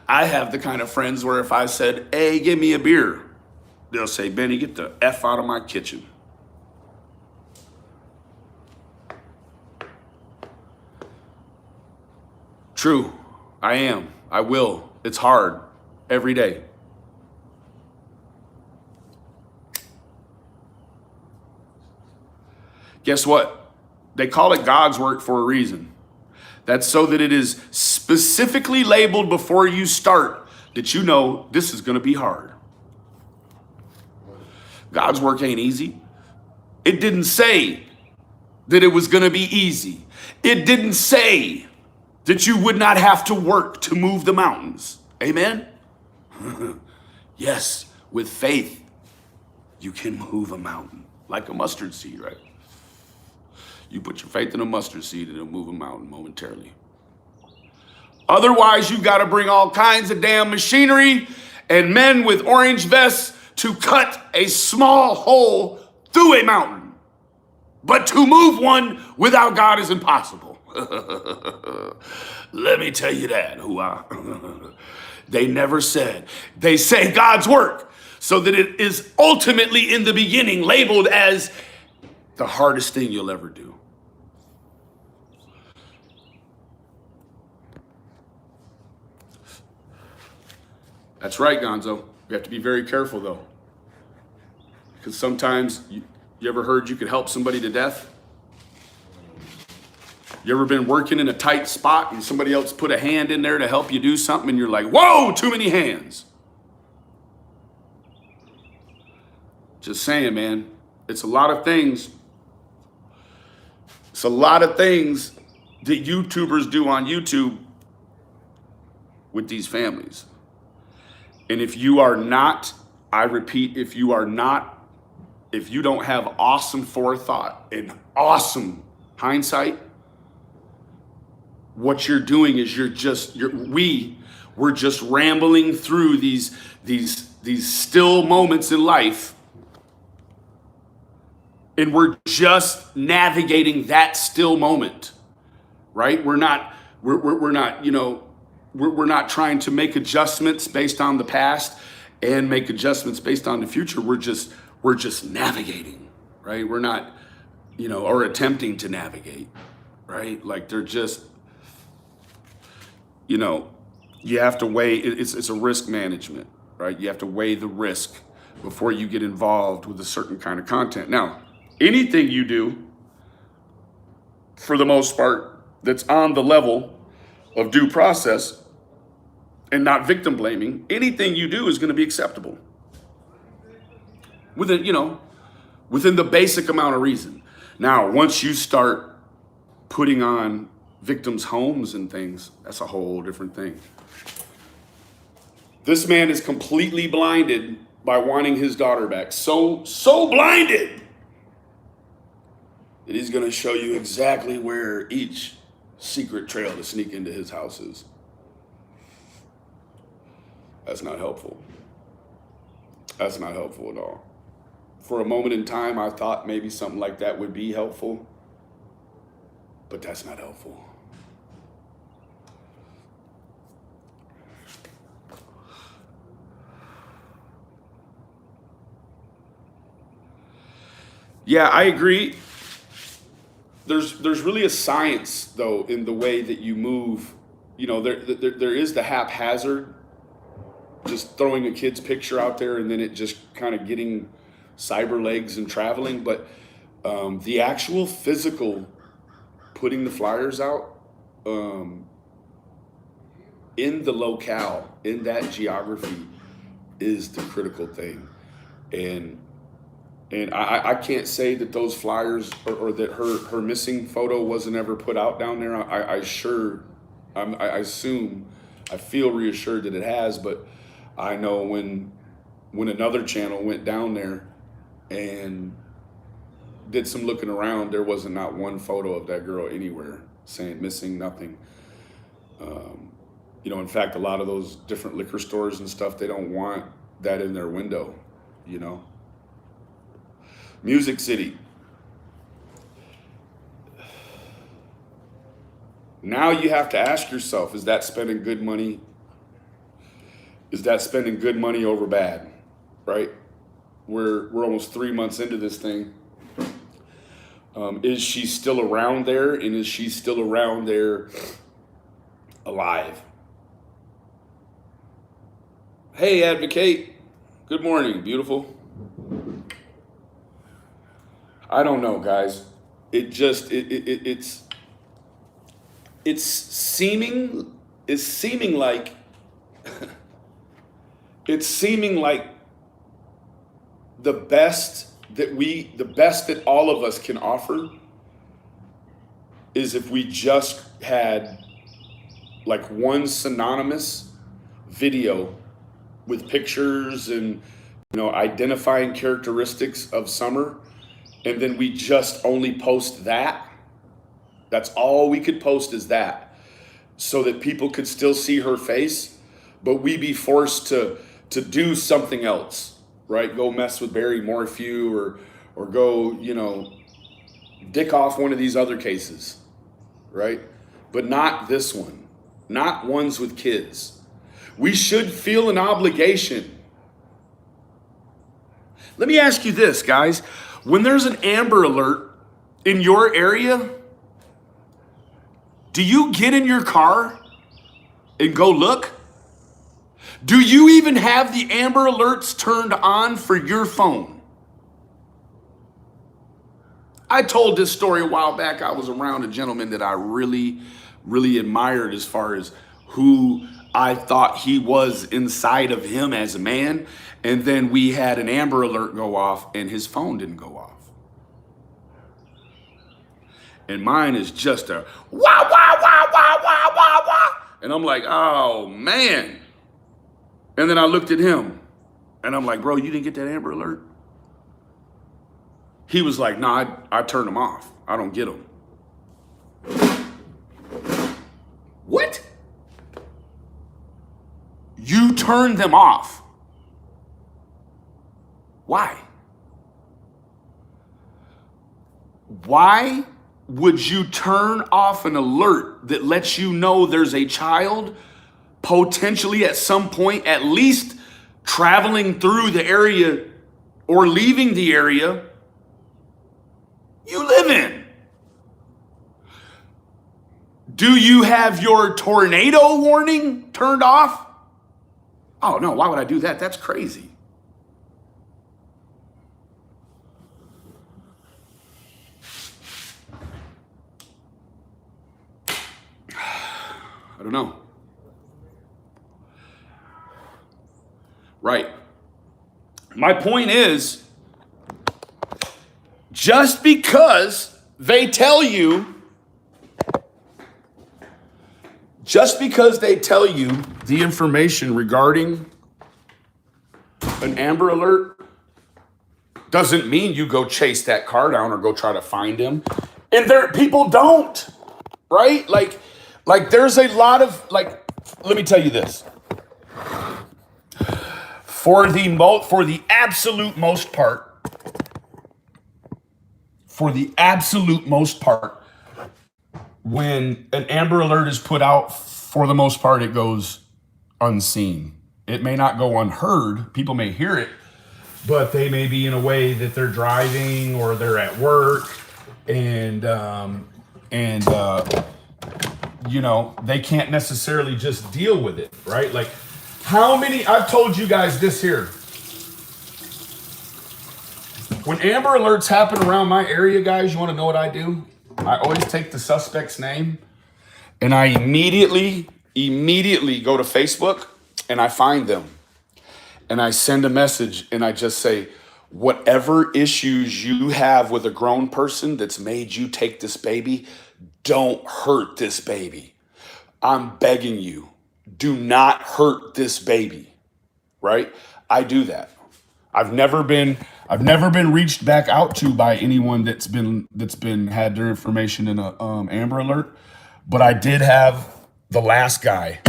I have the kind of friends where if I said, hey, give me a beer, they'll say, Benny, get the F out of my kitchen. True, I am. I will. It's hard every day. Guess what? They call it God's work for a reason. That's so that it is specifically labeled before you start that you know this is going to be hard. God's work ain't easy. It didn't say that it was going to be easy. It didn't say that you would not have to work to move the mountains. Amen? Yes, with faith, you can move a mountain like a mustard seed, right? You put your faith in a mustard seed and it'll move a mountain momentarily. Otherwise, you got to bring all kinds of damn machinery and men with orange vests to cut a small hole through a mountain. But to move one without God is impossible. Let me tell you that. They never said. They say God's work so that it is ultimately in the beginning labeled as the hardest thing you'll ever do. That's right, Gonzo. We have to be very careful, though. Because sometimes, you ever heard you could help somebody to death? You ever been working in a tight spot and somebody else put a hand in there to help you do something and you're like, whoa, too many hands. Just saying, man. It's a lot of things. It's a lot of things that YouTubers do on YouTube with these families. And if you are not, I repeat, if you don't have awesome forethought and awesome hindsight, what you're doing is we're just rambling through these still moments in life, and we're just navigating that still moment, right? We're not trying to make adjustments based on the past and make adjustments based on the future. We're just navigating, right? We're not, or attempting to navigate, right? Like they're just, you have to weigh, it's a risk management, right? You have to weigh the risk before you get involved with a certain kind of content. Now, anything you do, for the most part, that's on the level of due process and not victim blaming, anything you do is going to be acceptable within the basic amount of reason. Now, once you start putting on victims' homes and things, that's a whole different thing. This man is completely blinded by wanting his daughter back. So blinded that he's going to show you exactly where each secret trail to sneak into his house is. That's not helpful. That's not helpful at all. For a moment in time, I thought maybe something like that would be helpful, but that's not helpful. Yeah, I agree. There's really a science, though, in the way that you move. There is the haphazard, just throwing a kid's picture out there and then it just kind of getting cyber legs and traveling. But the actual physical putting the flyers out in the locale, in that geography, is the critical thing. And I can't say that those flyers or that her missing photo wasn't ever put out down there. I assume, I feel reassured that it has, but I know when another channel went down there and did some looking around, there wasn't not one photo of that girl anywhere saying missing, nothing. In fact, a lot of those different liquor stores and stuff, they don't want that in their window, Music City. Now you have to ask yourself, is that spending good money? Is that spending good money over bad, right? We're almost 3 months into this thing. Is she still around there? And is she still around there alive? Hey, Advocate. Good morning, beautiful. I don't know, guys. It's seeming like the best that all of us can offer is if we just had like one synonymous video with pictures and identifying characteristics of Summer, and then we just only post that. That's all we could post, is that, so that people could still see her face, but we be forced to do something else, right? Go mess with Barry Morphew or go, dick off one of these other cases, right? But not this one, not ones with kids. We should feel an obligation. Let me ask you this, guys. When there's an Amber Alert in your area, do you get in your car and go look? Do you even have the Amber Alerts turned on for your phone? I told this story a while back. I was around a gentleman that I really, really admired as far as who I thought he was inside of him as a man. And then we had an Amber Alert go off and his phone didn't go off. And mine is just a wah, wah, wah, wah, wah, wah, wah. And I'm like, oh man. And then I looked at him and I'm like, bro, you didn't get that Amber Alert? He was like, nah, I turned them off. I don't get them. What? You turned them off. Why? Why would you turn off an alert that lets you know there's a child potentially at some point, at least traveling through the area or leaving the area you live in? Do you have your tornado warning turned off? Oh no, why would I do that? That's crazy. I don't know. Right. My point is, just because they tell you the information regarding an Amber Alert doesn't mean you go chase that car down or go try to find him. And people don't, right? Like there's a lot of, let me tell you this. For the absolute most part, when an Amber Alert is put out, for the most part, it goes unseen. It may not go unheard. People may hear it, but they may be in a way that they're driving or they're at work, and you know, they can't necessarily just deal with it, right? Like, how many, I've told you guys this here. When Amber Alerts happen around my area, guys, you want to know what I do? I always take the suspect's name and I immediately go to Facebook and I find them and I send a message and I just say, whatever issues you have with a grown person that's made you take this baby, don't hurt this baby. I'm begging you, do not hurt this baby, right? I do that. I've never been reached back out to by anyone that's been had their information in a Amber Alert, but I did have the last guy.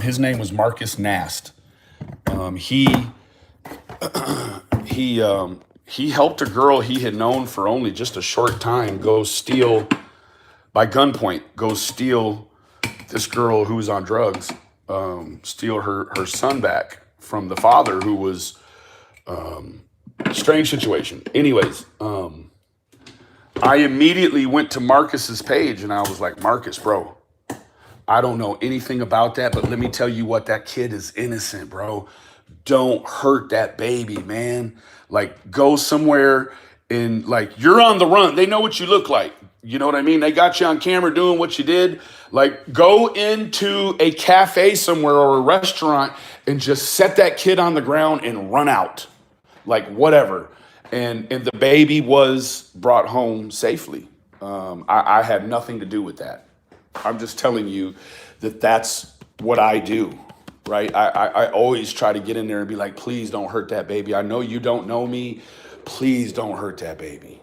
His name was Marcus Nast. He helped a girl he had known for only just a short time go steal this girl who was on drugs, steal her son back from the father who was, strange situation. Anyways, I immediately went to Marcus's page and I was like, Marcus, bro, I don't know anything about that, but let me tell you what, that kid is innocent, bro. Don't hurt that baby, man. Like, go somewhere and, like, you're on the run. They know what you look like. You know what I mean? They got you on camera doing what you did. Like, go into a cafe somewhere or a restaurant and just set that kid on the ground and run out. Like, whatever. And the baby was brought home safely. I had nothing to do with that. I'm just telling you that that's what I do, right? I always try to get in there and be like, please don't hurt that baby. I know you don't know me. Please don't hurt that baby.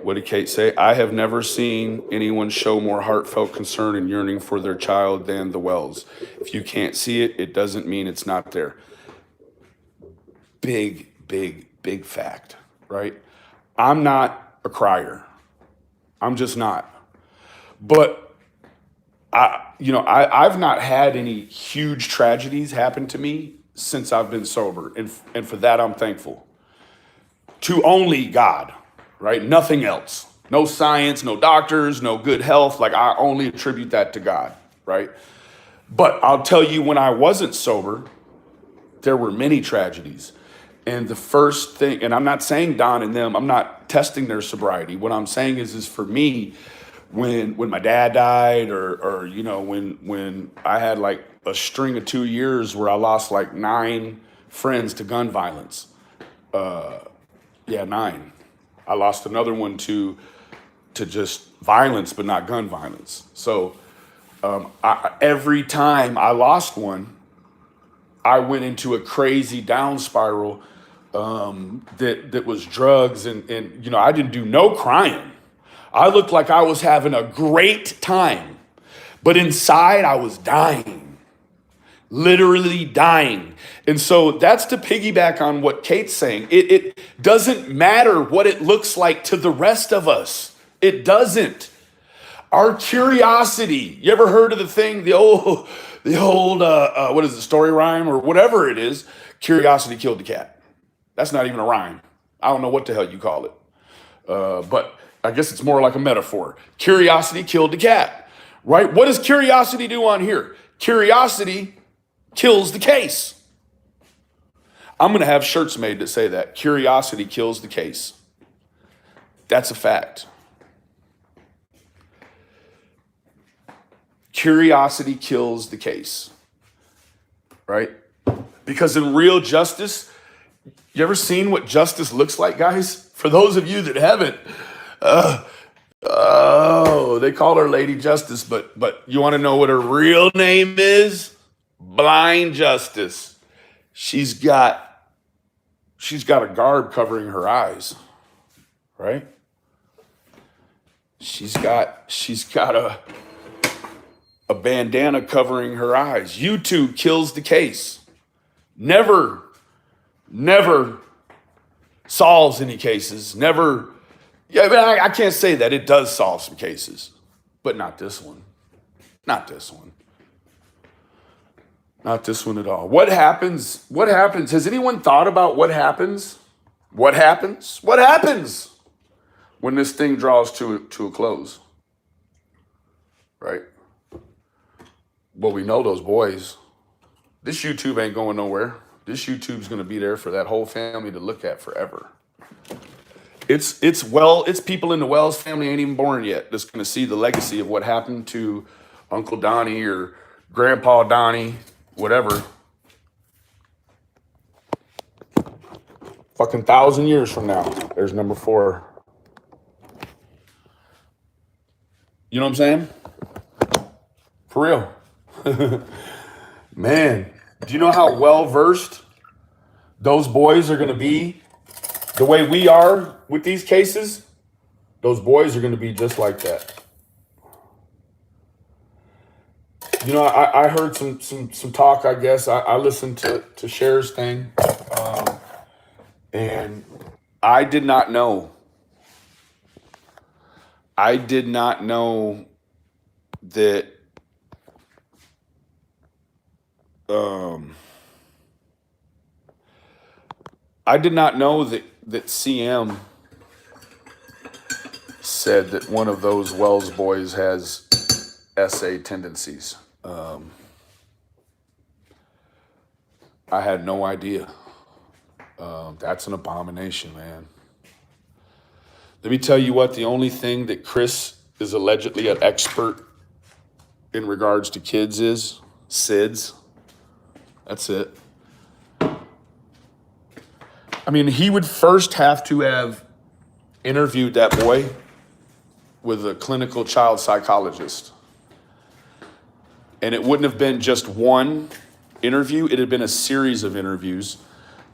What did Kate say? I have never seen anyone show more heartfelt concern and yearning for their child than the Wells. If you can't see it, it doesn't mean it's not there. Big fact, right? I'm not a crier. I'm just not. But I've not had any huge tragedies happen to me since I've been sober. And for that, I'm thankful. To only God. Right? Nothing else. No science, no doctors, no good health. Like, I only attribute that to God, right? But I'll tell you, when I wasn't sober, there were many tragedies. And the first thing, and I'm not saying Don and them, I'm not testing their sobriety. What I'm saying is for me, when my dad died, or you know, when I had like a string of 2 years where I lost like 9 friends to gun violence. Yeah, 9. I lost another one to just violence, but not gun violence. So every time I lost one, I went into a crazy down spiral that was drugs, and you know, I didn't do no crying. I looked like I was having a great time, but inside I was dying, literally dying. And so that's to piggyback on what Kate's saying. It doesn't matter what it looks like to the rest of us. It doesn't. Our curiosity. You ever heard of the old, what is it, story rhyme or whatever it is? Curiosity killed the cat. That's not even a rhyme. I don't know what the hell you call it. But I guess it's more like a metaphor. Curiosity killed the cat, right? What does curiosity do on here? Curiosity kills the case. I'm going to have shirts made that say that. Curiosity kills the case. That's a fact. Curiosity kills the case, right? Because in real justice, you ever seen what justice looks like, guys? For those of you that haven't, they call her Lady Justice, but you want to know what her real name is? Blind Justice. She's got a garb covering her eyes, right? She's got a bandana covering her eyes. YouTube kills the case. Never solves any cases. Never. Yeah, I can't say that. It does solve some cases, but not this one. Not this one. Not this one at all. What happens? What happens? Has anyone thought about what happens? What happens? What happens when this thing draws to a close? Right? Well, we know those boys. This YouTube ain't going nowhere. This YouTube's going to be there for that whole family to look at forever. It's people in the Wells family ain't even born yet that's going to see the legacy of what happened to Uncle Donnie or Grandpa Donnie, whatever. Fucking 1,000 years from now. There's number 4. You know what I'm saying? For real. Man, do you know how well versed those boys are going to be? The way we are with these cases, those boys are going to be just like that. You know, I heard some talk, I guess. I listened to Cher's thing, and I did not know. I did not know that that CM said that one of those Wells boys has SA tendencies. I had no idea. That's an abomination, man. Let me tell you what, the only thing that Chris is allegedly an expert in regards to kids is SIDS. That's it. I mean, he would first have to have interviewed that boy with a clinical child psychologist. And it wouldn't have been just one interview. It had been a series of interviews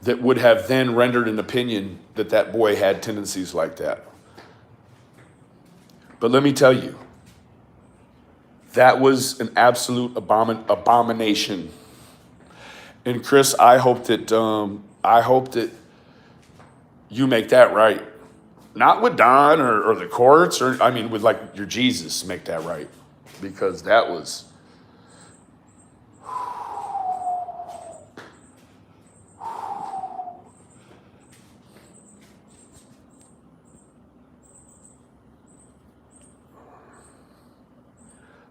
that would have then rendered an opinion that that boy had tendencies like that. But let me tell you, that was an absolute abomination. And Chris, I hope that you make that right. Not with Don or the courts, or I mean with like your Jesus, make that right. Because that was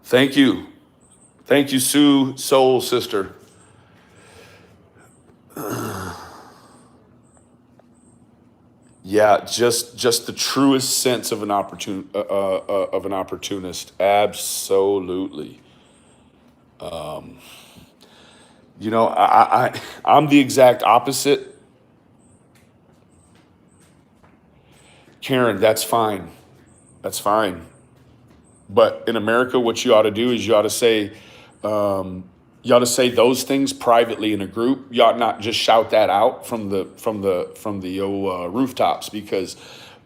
Thank you. Thank you, Sue, soul sister. Yeah, just the truest sense of an opportunist. Absolutely. You know, I'm the exact opposite. Karen, that's fine. That's fine. But in America, what you ought to do is you ought to say those things privately in a group. You ought not just shout that out from the rooftops, because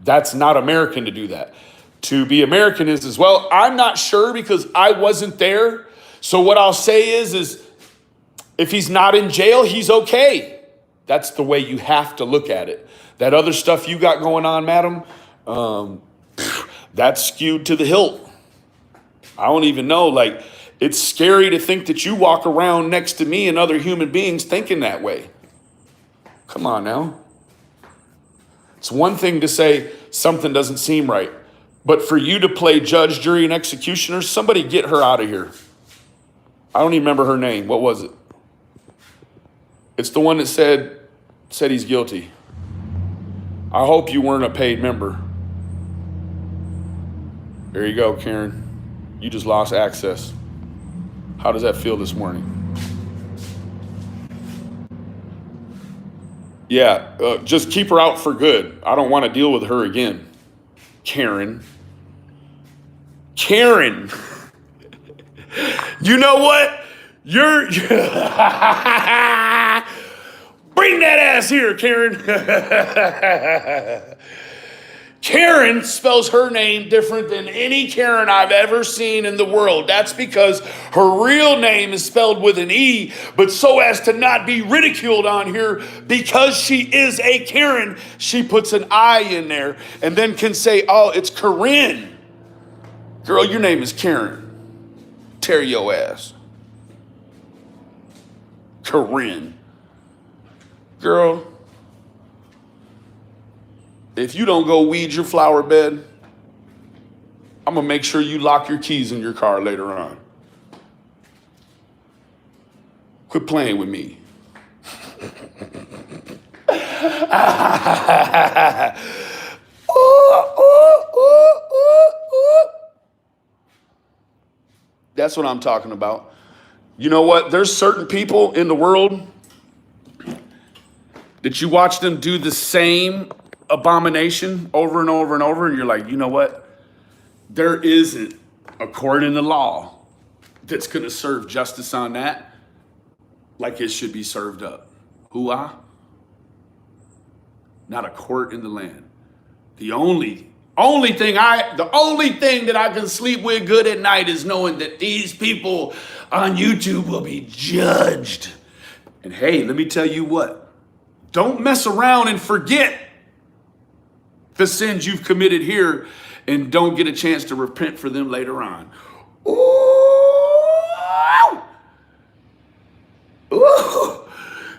that's not American to do that. To be American is as well. I'm not sure because I wasn't there. So what I'll say is if he's not in jail, he's okay. That's the way you have to look at it. That other stuff you got going on, madam, that's skewed to the hilt. I don't even know. Like, it's scary to think that you walk around next to me and other human beings thinking that way. Come on now. It's one thing to say something doesn't seem right, but for you to play judge, jury, and executioner, somebody get her out of here. I don't even remember her name. What was it? It's the one that said he's guilty. I hope you weren't a paid member. There you go, Karen. You just lost access. How does that feel this morning? Yeah, just keep her out for good. I don't want to deal with her again. Karen. Karen. You know what? You're bring that ass here, Karen. Karen spells her name different than any Karen I've ever seen in the world. That's because her real name is spelled with an E, but so as to not be ridiculed on here, because she is a Karen, she puts an I in there and then can say, oh, it's Corinne. Girl, your name is Karen. Tear your ass. Corinne. Girl, if you don't go weed your flower bed, I'm going to make sure you lock your keys in your car later on. Quit playing with me. That's what I'm talking about. You know what? There's certain people in the world that you watch them do the same abomination over and over and over, and you're like, you know what? There isn't a court in the law that's going to serve justice on that like it should be served up. Hoo-ah? Not a court in the land. The only thing that I can sleep with good at night is knowing that these people on YouTube will be judged. And hey, let me tell you what. Don't mess around and forget the sins you've committed here and don't get a chance to repent for them later on. Ooh! Ooh!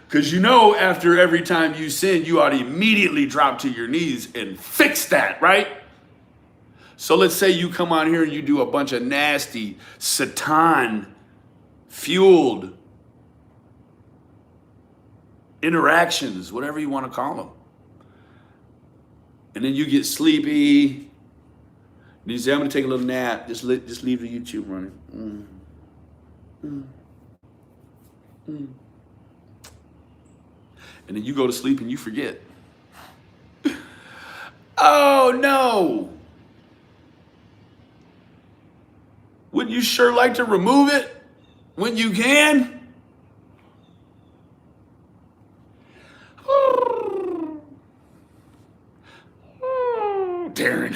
Because you know, after every time you sin, you ought to immediately drop to your knees and fix that, right? So let's say you come on here and you do a bunch of nasty, Satan-fueled interactions, whatever you want to call them. And then you get sleepy. And you say, I'm going to take a little nap. Just leave the YouTube running. And then you go to sleep and you forget. Oh, no. Wouldn't you sure like to remove it when you can? Darren.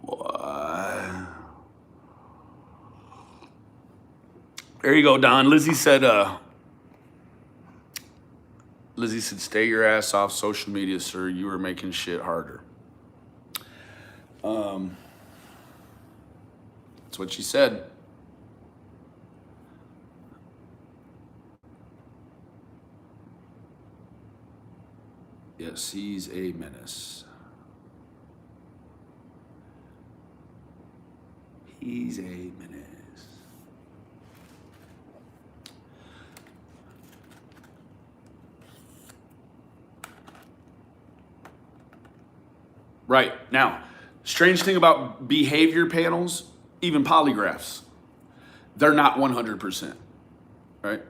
Boy. There you go, Don. Lizzie said, stay your ass off social media, sir. You are making shit harder. That's what she said. Yes, he's a menace. He's a menace. Right. Now, strange thing about behavior panels, even polygraphs, they're not 100%, right?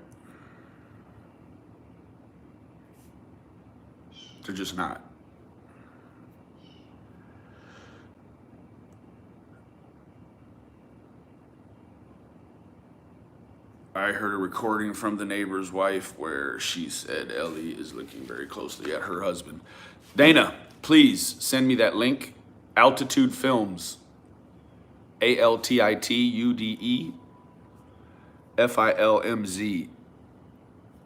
They're just not. I heard a recording from the neighbor's wife where she said Ellie is looking very closely at her husband. Dana, please send me that link. Altitude Films, ALTITUDEFILMZ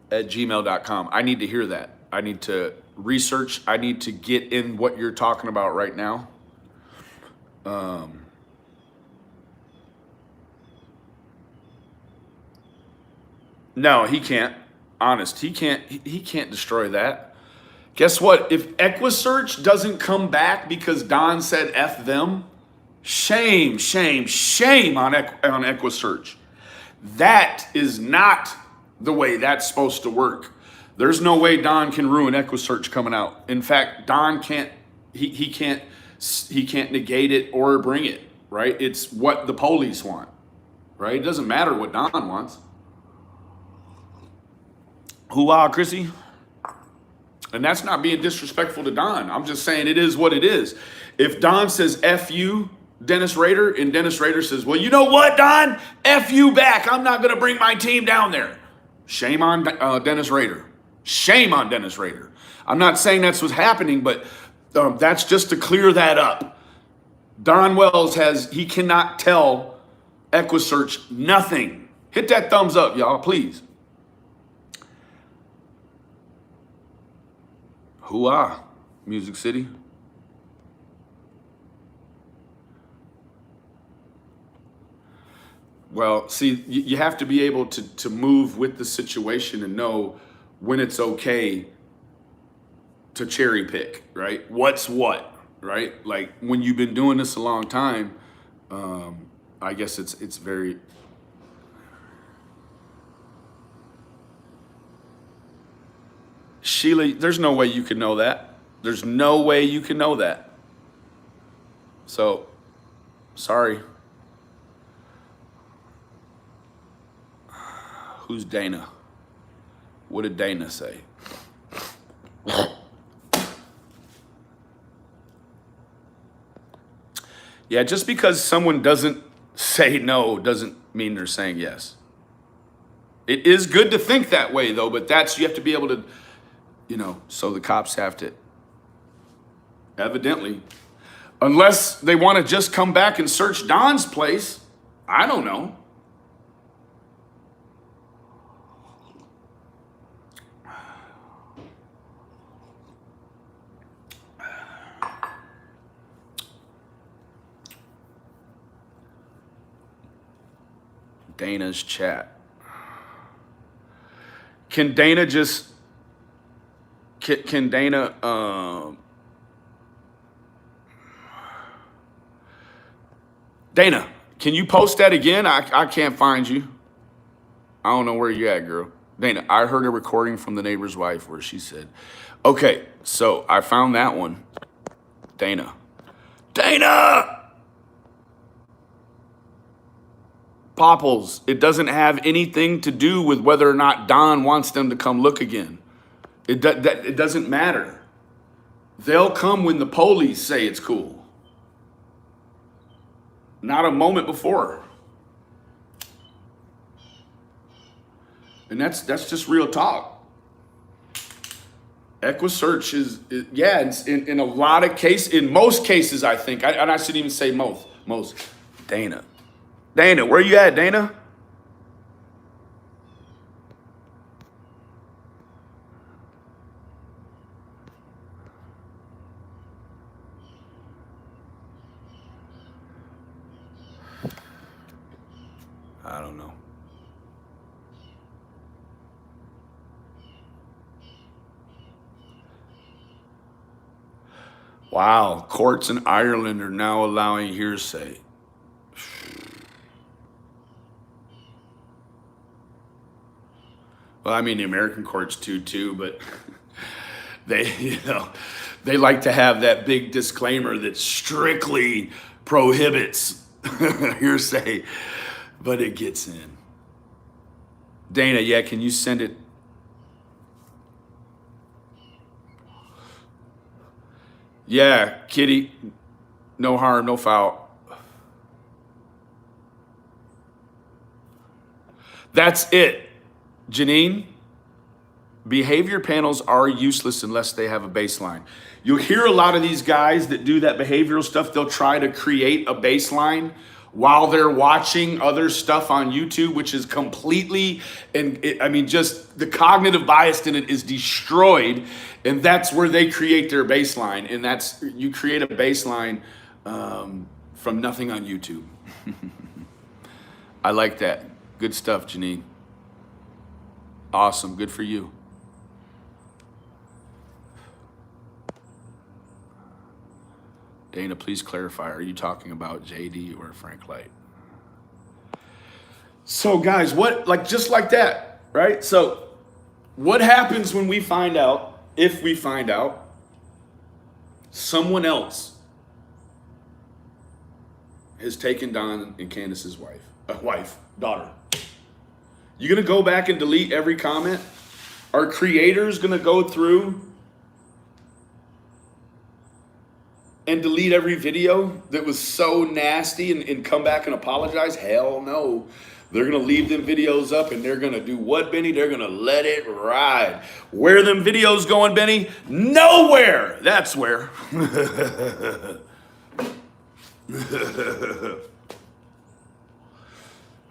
@gmail.com. I need to hear that. I need to research. I need to get in what you're talking about right now. No, he can't. Honest, he can't. He can't destroy that. Guess what? If EquiSearch doesn't come back because Don said F them, shame, shame, shame on EquiSearch. That is not the way that's supposed to work. There's no way Don can ruin EquiSearch coming out. In fact, Don can't. He can't negate it or bring it. Right? It's what the police want. Right? It doesn't matter what Don wants. Hoo-ah, Chrissy. And that's not being disrespectful to Don. I'm just saying it is what it is. If Don says F you, Dennis Rader, and Dennis Rader says, well, you know what, Don? F you back. I'm not going to bring my team down there. Shame on Dennis Rader. Shame on Dennis Rader. I'm not saying that's what's happening, but that's just to clear that up. Don Wells he cannot tell EquiSearch nothing. Hit that thumbs up, y'all, please. Hoo-ah, Music City. Well, see, you have to be able to move with the situation and know when it's okay to cherry pick, right? What's what, right? Like when you've been doing this a long time, I guess it's very... Sheila, there's no way you can know that. There's no way you can know that. So, sorry. Who's Dana? What did Dana say? Yeah, just because someone doesn't say no doesn't mean they're saying yes. It is good to think that way, though, but you have to be able to... so the cops have to, evidently, unless they want to just come back and search Don's place. I don't know. Dana's chat. Can Dana just... Can Dana, Dana, can you post that again? I can't find you. I don't know where you at, girl. Dana, I heard a recording from the neighbor's wife where she said, okay, so I found that one. Dana. Popples, it doesn't have anything to do with whether or not Don wants them to come look again. It doesn't matter. They'll come when the police say it's cool. Not a moment before. And that's just real talk. EquiSearch is in a lot of cases, in most cases, I think, and I shouldn't even say most. Dana, where you at, Dana? I don't know. Wow, courts in Ireland are now allowing hearsay. Well, I mean, the American courts too, but they, they like to have that big disclaimer that strictly prohibits hearsay, but it gets in. Dana, yeah, can you send it? Yeah, Kitty, no harm, no foul. That's it, Janine. Behavior panels are useless unless they have a baseline. You'll hear a lot of these guys that do that behavioral stuff. They'll try to create a baseline while they're watching other stuff on YouTube, which is completely, just the cognitive bias in it is destroyed. And that's where they create their baseline. And that's, you create a baseline from nothing on YouTube. I like that. Good stuff, Janine. Awesome. Good for you. Dana, please clarify. Are you talking about JD or Frank Light? So guys, just like that, right? So what happens when we find out, if we find out, someone else has taken Don and Candace's daughter? You gonna go back and delete every comment? Are creators gonna go through and delete every video that was so nasty and come back and apologize? Hell no. They're gonna leave them videos up and they're gonna do what, Benny? They're gonna let it ride. Where are them videos going, Benny? Nowhere. That's where.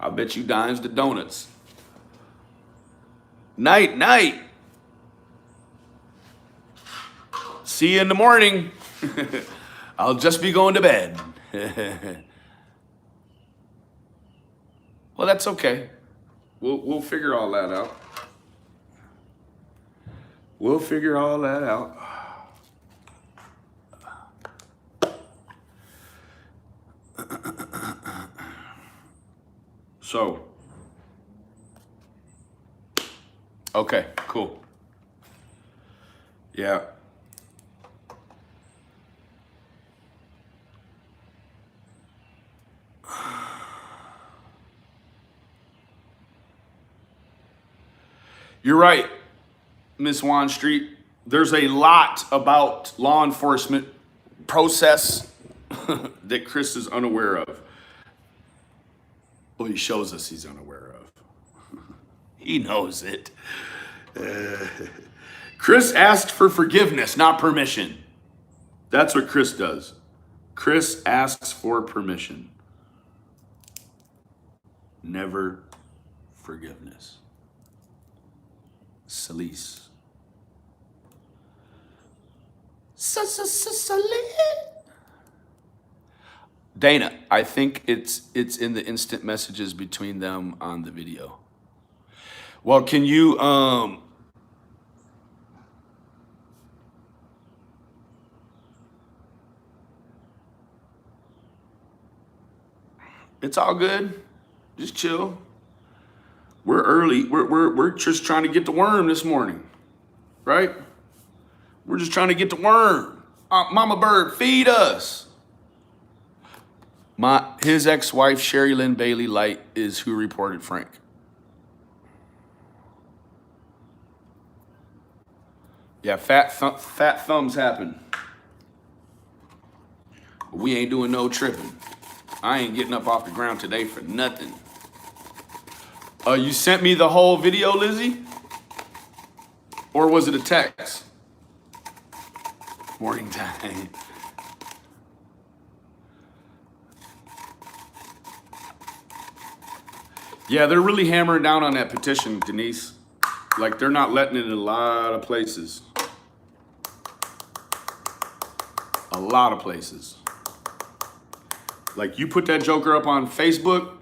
I bet you dimes to donuts. Night, night. See you in the morning. I'll just be going to bed. Well, that's okay. We'll figure all that out. We'll figure all that out. So, okay, cool. Yeah. You're right, Miss Wan Street. There's a lot about law enforcement process that Chris is unaware of. Well, he shows us he's unaware of. He knows it. Chris asked for forgiveness, not permission. That's what Chris does. Chris asks for permission. Never forgiveness. Celise. Dana, I think it's in the instant messages between them on the video. Well, can you it's all good. Just chill. We're early. We're just trying to get the worm this morning, right? We're just trying to get the worm. Mama Bird, feed us. His ex-wife, Sherry Lynn Bailey Light, is who reported Frank. Yeah, fat thumbs happen. But we ain't doing no tripping. I ain't getting up off the ground today for nothing. You sent me the whole video, Lizzie? Or was it a text? Morning time. Yeah, they're really hammering down on that petition, Denise. Like, they're not letting it in a lot of places. A lot of places. Like, you put that joker up on Facebook,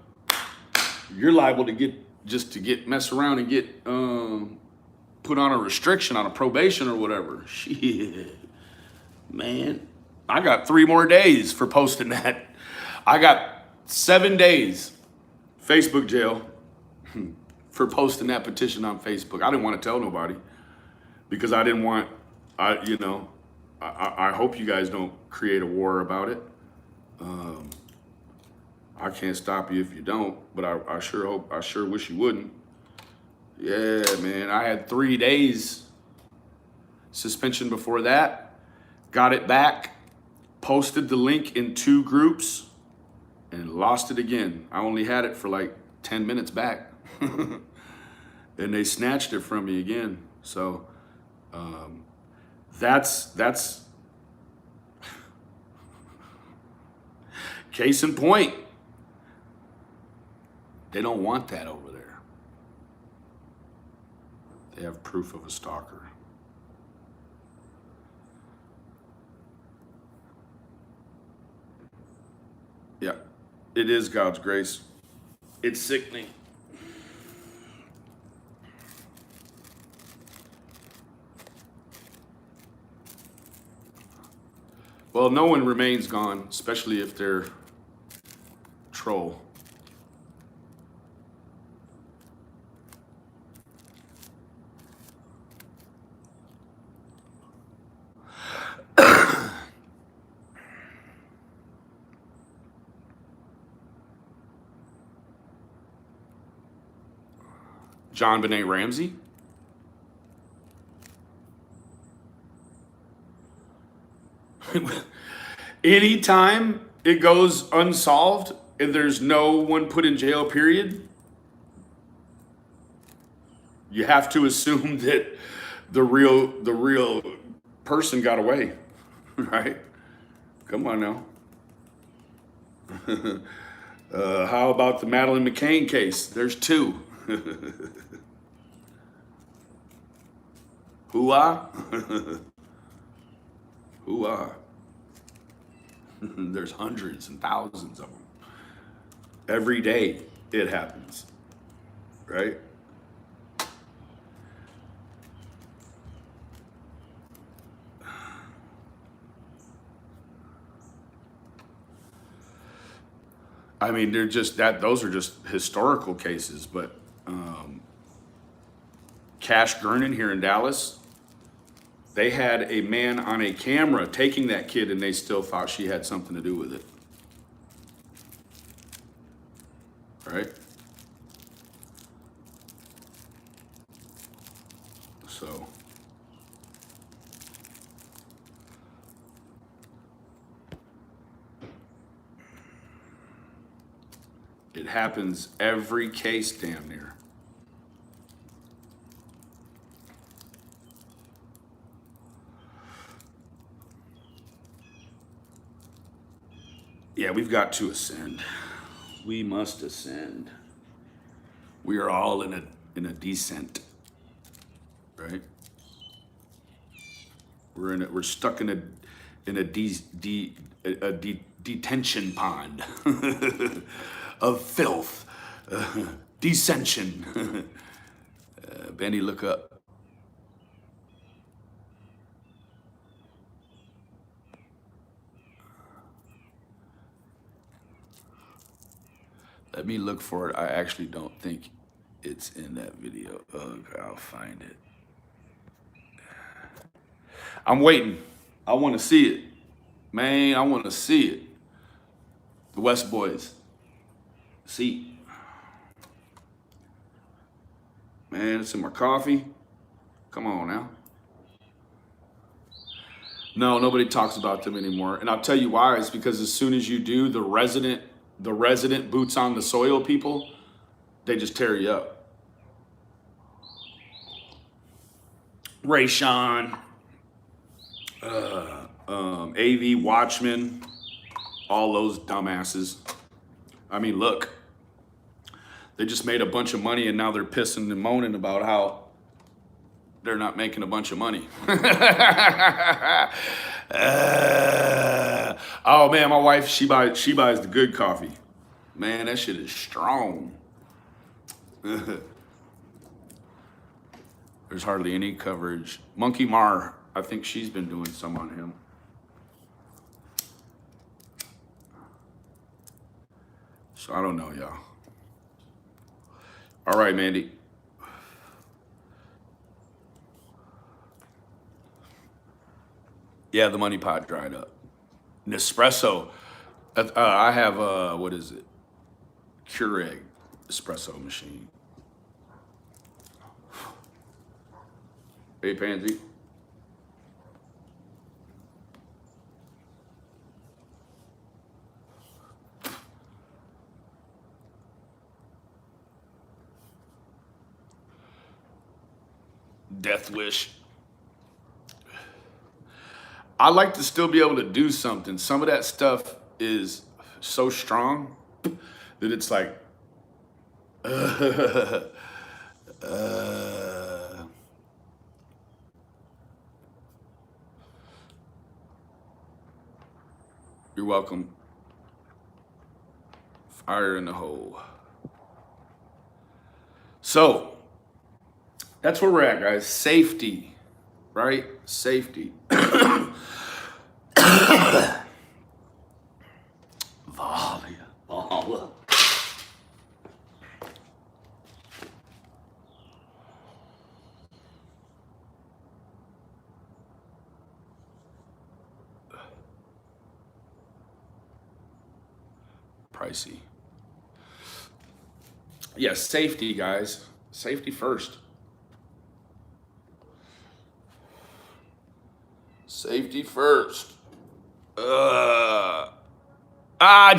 you're liable to get mess around and get put on a restriction, on a probation or whatever. Shit, man, I got 3 more days for posting that. I got 7 days Facebook jail for posting that petition on Facebook. I didn't want to tell nobody because I didn't want, I I hope you guys don't create a war about it. I can't stop you if you don't, but I sure wish you wouldn't. Yeah, man, I had 3 days suspension before that, got it back, posted the link in 2 groups, and lost it again. I only had it for like 10 minutes back. And they snatched it from me again. So that's case in point. They don't want that over there. They have proof of a stalker. Yeah, it is God's grace. It's sickening. Well, no one remains gone, especially if they're troll. John Benet Ramsey? Anytime it goes unsolved and there's no one put in jail, period, you have to assume that the real person got away, right? Come on now. How about the Madeleine McCain case? There's 2. Hoo-ah? Hoo-ah. There's hundreds and thousands of them. Every day it happens, right? I mean, they're just those are just historical cases, but Cash Gernon here in Dallas, they had a man on a camera taking that kid and they still thought she had something to do with it. Right? So it happens every case damn near. Yeah, we've got to ascend. We must ascend. We are all in a descent, right? We're stuck in a detention pond of filth, dissension. Benny, look up. Let me look for it. I actually don't think it's in that video. I'll find it. I'm waiting. I want to see it. Man, I want to see it. The West Boys. See. Man, it's in my coffee. Come on now. No, nobody talks about them anymore. And I'll tell you why. It's because as soon as you do, the resident boots on the soil people, they just tear you up. Rayshawn, AV Watchmen, all those dumbasses. I mean, look, they just made a bunch of money and now they're pissing and moaning about how they're not making a bunch of money. Oh man, my wife, she buys the good coffee. Man, that shit is strong. There's hardly any coverage. Monkey Mar, I think she's been doing some on him. So I don't know, y'all. All right, Mandy. Yeah, the money pot dried up. Nespresso. I have what is it? Keurig espresso machine. Hey, Pansy. Death wish. I like to still be able to do something. Some of that stuff is so strong that it's like, uh, you're welcome. Fire in the hole. So that's where we're at, guys. Safety, right? Safety. Vala. Pricey. Yes, safety, guys. Safety first. Safety first.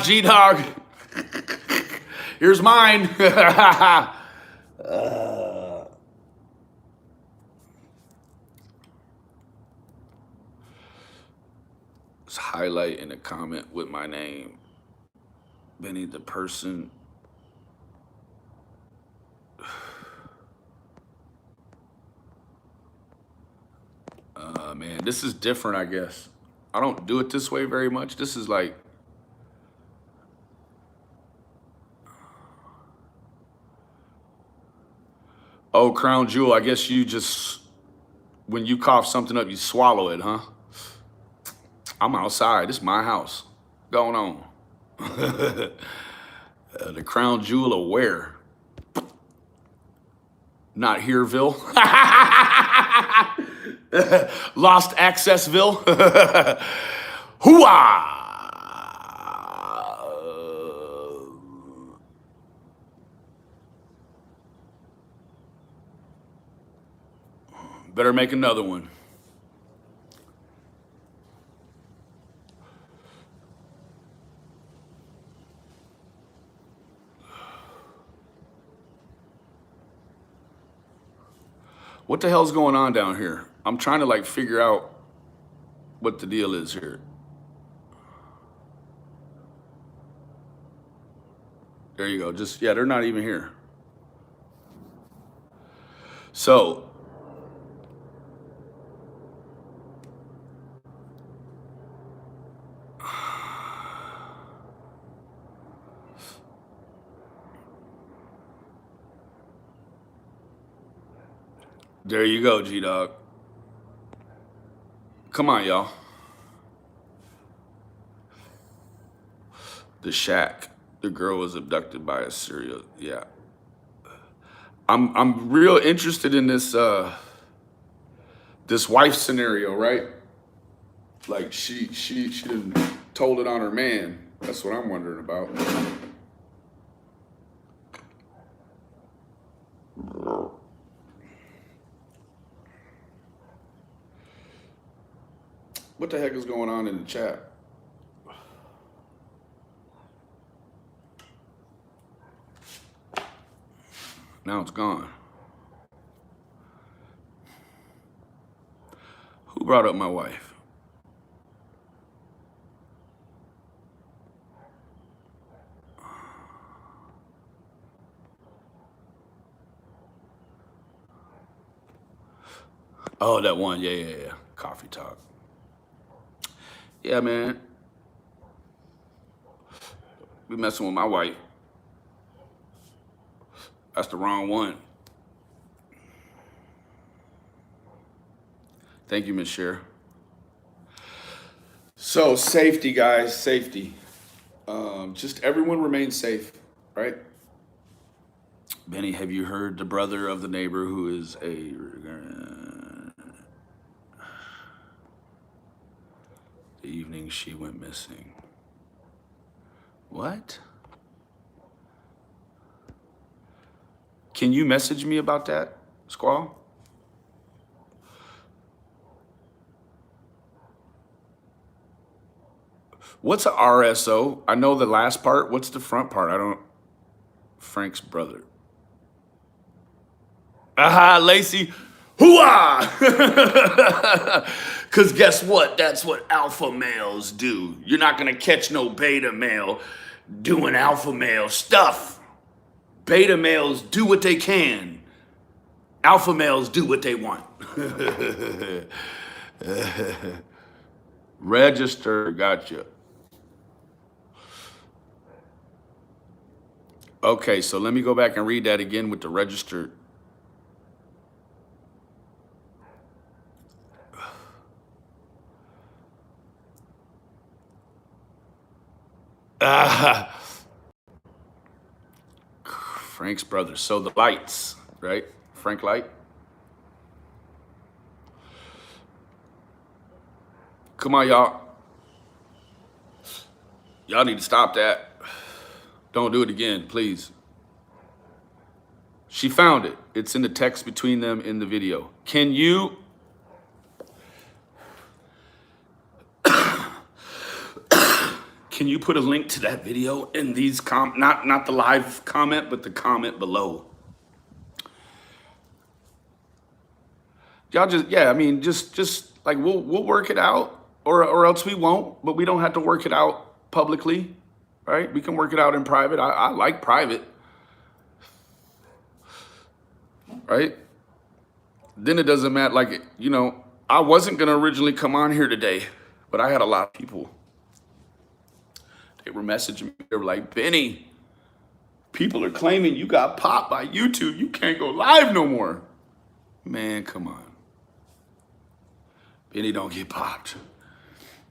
G-Dog. Here's mine. Let's highlight in a comment with my name. Benny, the person. Man, this is different, I guess. I don't do it this way very much. This is like, oh, Crown Jewel, I guess you just, when you cough something up, you swallow it, huh? I'm outside. This is my house. Going on. The Crown Jewel of where? Not Hereville. Lost Accessville. Hooah! Better make another one. What the hell's going on down here? I'm trying to like figure out what the deal is here. There you go. Just, yeah, they're not even here. So, there you go, G-Dog. Come on, y'all. The shack. The girl was abducted by a serial. Yeah. I'm real interested in this this wife scenario, right? Like she done told it on her man. That's what I'm wondering about. What the heck is going on in the chat? Now it's gone. Who brought up my wife? Oh, that one. Yeah. Coffee talk. Yeah, man. Be messing with my wife. That's the wrong one. Thank you, Miss Cher. So safety, guys, safety. Just everyone remain safe, right? Benny, have you heard the brother of the neighbor who is a... claiming she went missing. What? Can you message me about that, Squall? What's a RSO? I know the last part. What's the front part? I don't. Frank's brother. Aha, Lacey. Hooah! Because guess what? That's what alpha males do. You're not going to catch no beta male doing alpha male stuff. Beta males do what they can. Alpha males do what they want. Register, gotcha. Okay, so let me go back and read that again with the registered. Frank's brother. So the lights, right? Frank Light. Come on, y'all. Y'all need to stop that. Don't do it again, please. She found it. It's in the text between them in the video. Can you? Can you put a link to that video in these not the live comment, but the comment below? Y'all just, yeah, I mean, just like we'll work it out, or else we won't, but we don't have to work it out publicly, right? We can work it out in private. I like private, right? Then it doesn't matter, like, you know, I wasn't gonna originally come on here today, but I had a lot of people. They were messaging me. They were like, Benny, people are claiming you got popped by YouTube. You can't go live no more. Man, come on. Benny don't get popped.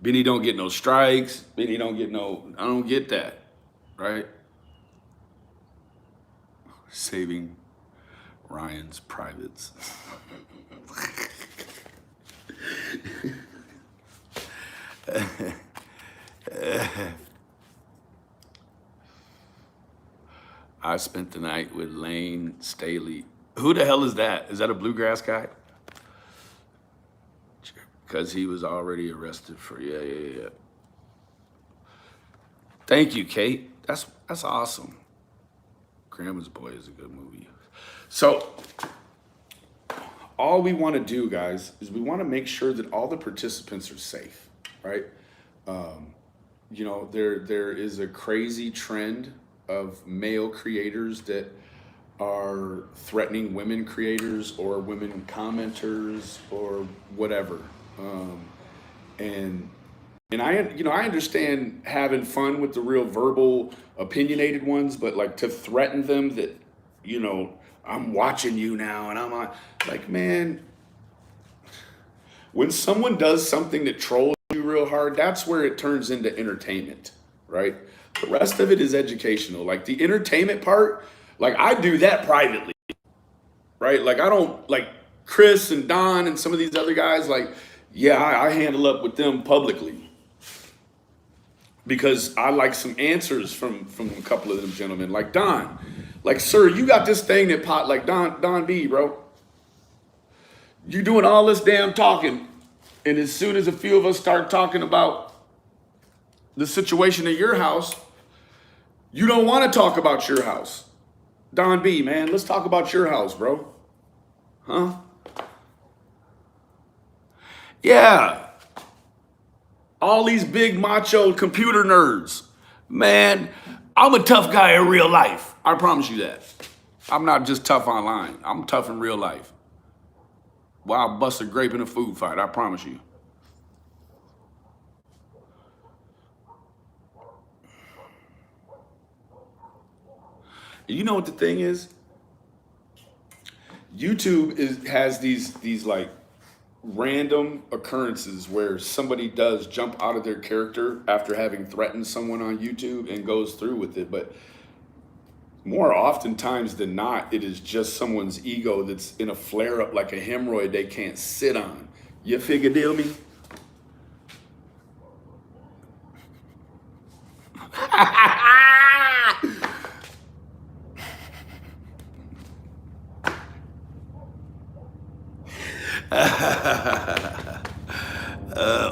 Benny don't get no strikes. Benny don't get no, I don't get that, right? Saving Ryan's privates. I spent the night with Lane Staley. Who the hell is that? Is that a bluegrass guy? Because he was already arrested for, yeah. Thank you, Kate. That's awesome. Grandma's Boy is a good movie. So all we want to do, guys, is we want to make sure that all the participants are safe, right? You know, there is a crazy trend of male creators that are threatening women creators or women commenters or whatever. And I, you know, I understand having fun with the real verbal opinionated ones, but like to threaten them that, you know, I'm watching you now and I'm like, man, when someone does something that trolls you real hard, that's where it turns into entertainment, right? The rest of it is educational. Like the entertainment part, like I do that privately, right? Like I don't, like Chris and Don and some of these other guys, like, yeah, I handle up with them publicly because I like some answers from a couple of them gentlemen. Like Don, like, sir, you got this thing that pot, like Don B, bro. You doing all this damn talking, and as soon as a few of us start talking about the situation at your house, you don't want to talk about your house. Don B, man, let's talk about your house, bro. Huh? Yeah. All these big macho computer nerds. Man, I'm a tough guy in real life. I promise you that. I'm not just tough online. I'm tough in real life. Well, I'll bust a grape in a food fight, I promise you. You know what the thing is? YouTube has these like random occurrences where somebody does jump out of their character after having threatened someone on YouTube and goes through with it. But more oftentimes than not, it is just someone's ego that's in a flare up like a hemorrhoid they can't sit on. You figure deal me?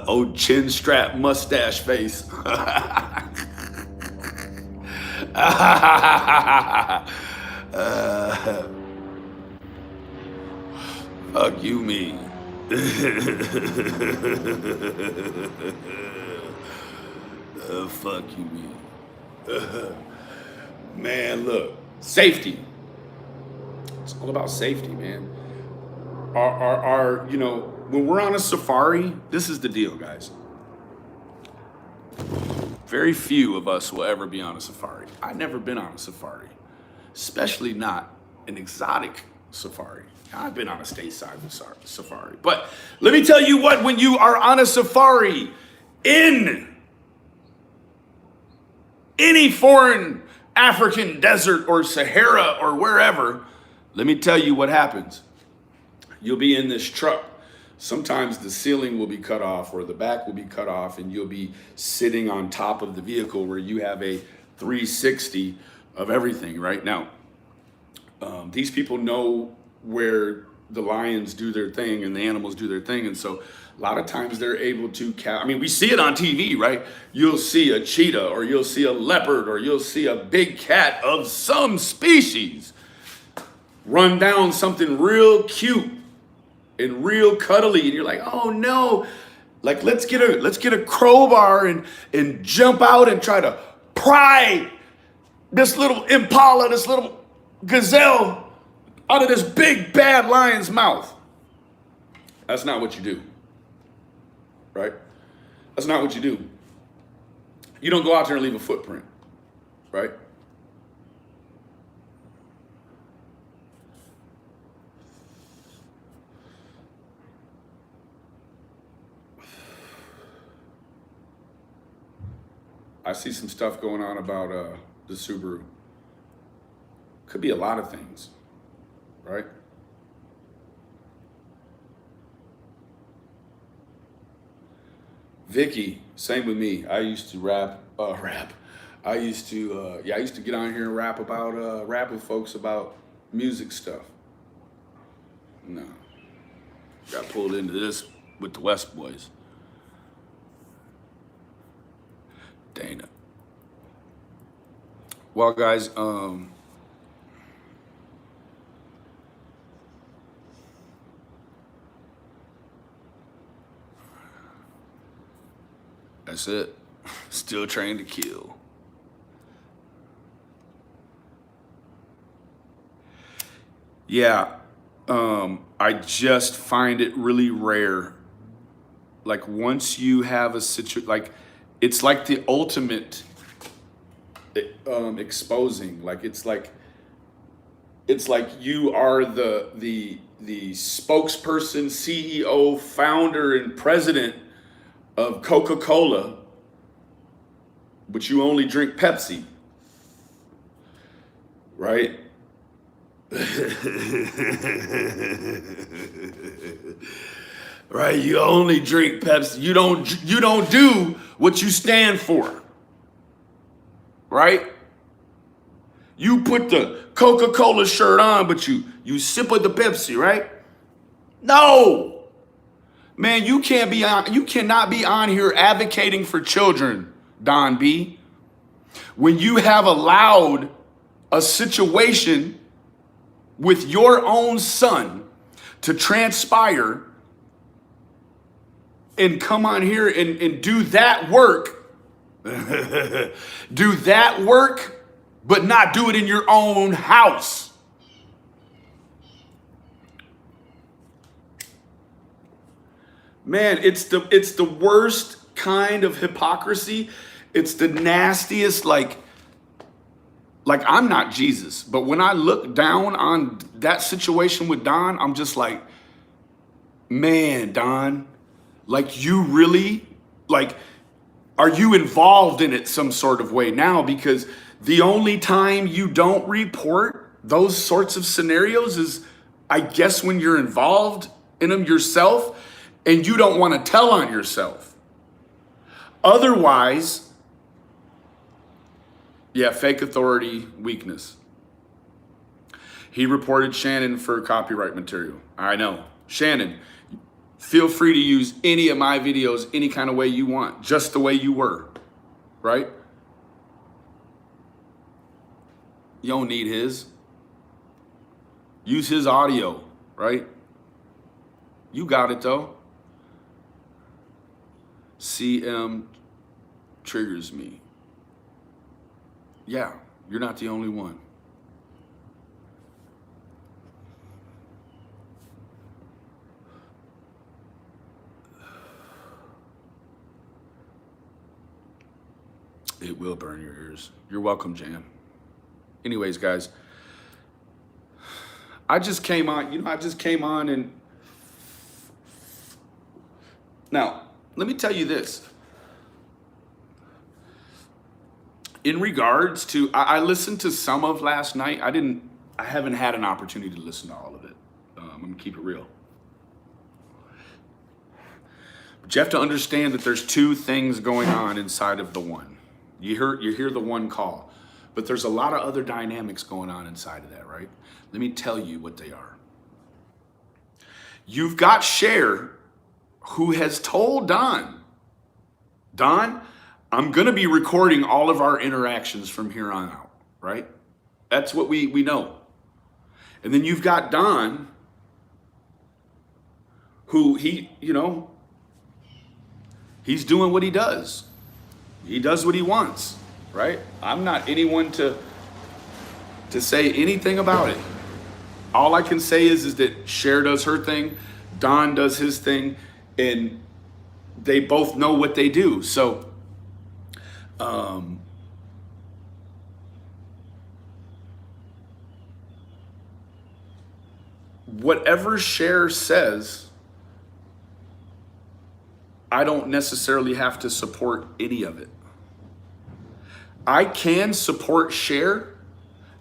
Old chin strap mustache face. Fuck you, me. Fuck you, me. Man, look, safety. It's all about safety, man. You know, when we're on a safari, this is the deal, guys. Very few of us will ever be on a safari. I've never been on a safari, especially not an exotic safari. I've been on a stateside safari. But let me tell you what, when you are on a safari in any foreign African desert or Sahara or wherever, let me tell you what happens. You'll be in this truck. Sometimes the ceiling will be cut off or the back will be cut off, and you'll be sitting on top of the vehicle where you have a 360 of everything right now. These people know where the lions do their thing and the animals do their thing. And so a lot of times they're able to I mean, we see it on TV, right? You'll see a cheetah or you'll see a leopard or you'll see a big cat of some species run down something real cute and real cuddly, and you're like, oh no, like let's get a crowbar and jump out and try to pry this little impala, this little gazelle out of this big bad lion's mouth. That's not what you do, right? That's not what you do. You don't go out there and leave a footprint, right? I see some stuff going on about the Subaru. Could be a lot of things, right? Vicky, same with me. I used to rap. I used to get on here and rap with folks about music stuff. No, got pulled into this with the West Boys. Dana. Well, guys, that's it. Still trained to kill. Yeah, I just find it really rare. Like once you have a situation, like it's like the ultimate exposing. Like it's like you are the spokesperson, CEO, founder, and president of Coca-Cola, but you only drink Pepsi, right? Right, you only drink Pepsi. You don't do what you stand for. Right? You put the Coca-Cola shirt on, but you sip of the Pepsi, right? No. Man, you cannot be on here advocating for children, Don B. When you have allowed a situation with your own son to transpire and come on here and do that work, do that work, but not do it in your own house. Man, it's the worst kind of hypocrisy. It's the nastiest, like I'm not Jesus, but when I look down on that situation with Don, I'm just like, man, Don, like you really, like, are you involved in it some sort of way now? Because the only time you don't report those sorts of scenarios is, I guess, when you're involved in them yourself and you don't want to tell on yourself. Otherwise, Yeah, fake authority, weakness. He reported Shannon for copyright material. I know. Shannon, feel free to use any of my videos any kind of way you want, just the way you were, right? You don't need his. Use his audio, right? You got it though. CM triggers me. Yeah, you're not the only one. It will burn your ears. You're welcome, Jan. Anyways, guys, I just came on, and now let me tell you this. In regards to, I listened to some of last night. I haven't had an opportunity to listen to all of it. I'm gonna keep it real. But you have to understand that there's two things going on inside of the one. You hear the one call, but there's a lot of other dynamics going on inside of that, right? Let me tell you what they are. You've got Cher, who has told Don, I'm going to be recording all of our interactions from here on out, right? That's what we know. And then you've got Don, who he's doing what he does. He does what he wants, right? I'm not anyone to say anything about it. All I can say is that Cher does her thing, Don does his thing, and they both know what they do. So, whatever Cher says, I don't necessarily have to support any of it. I can support Cher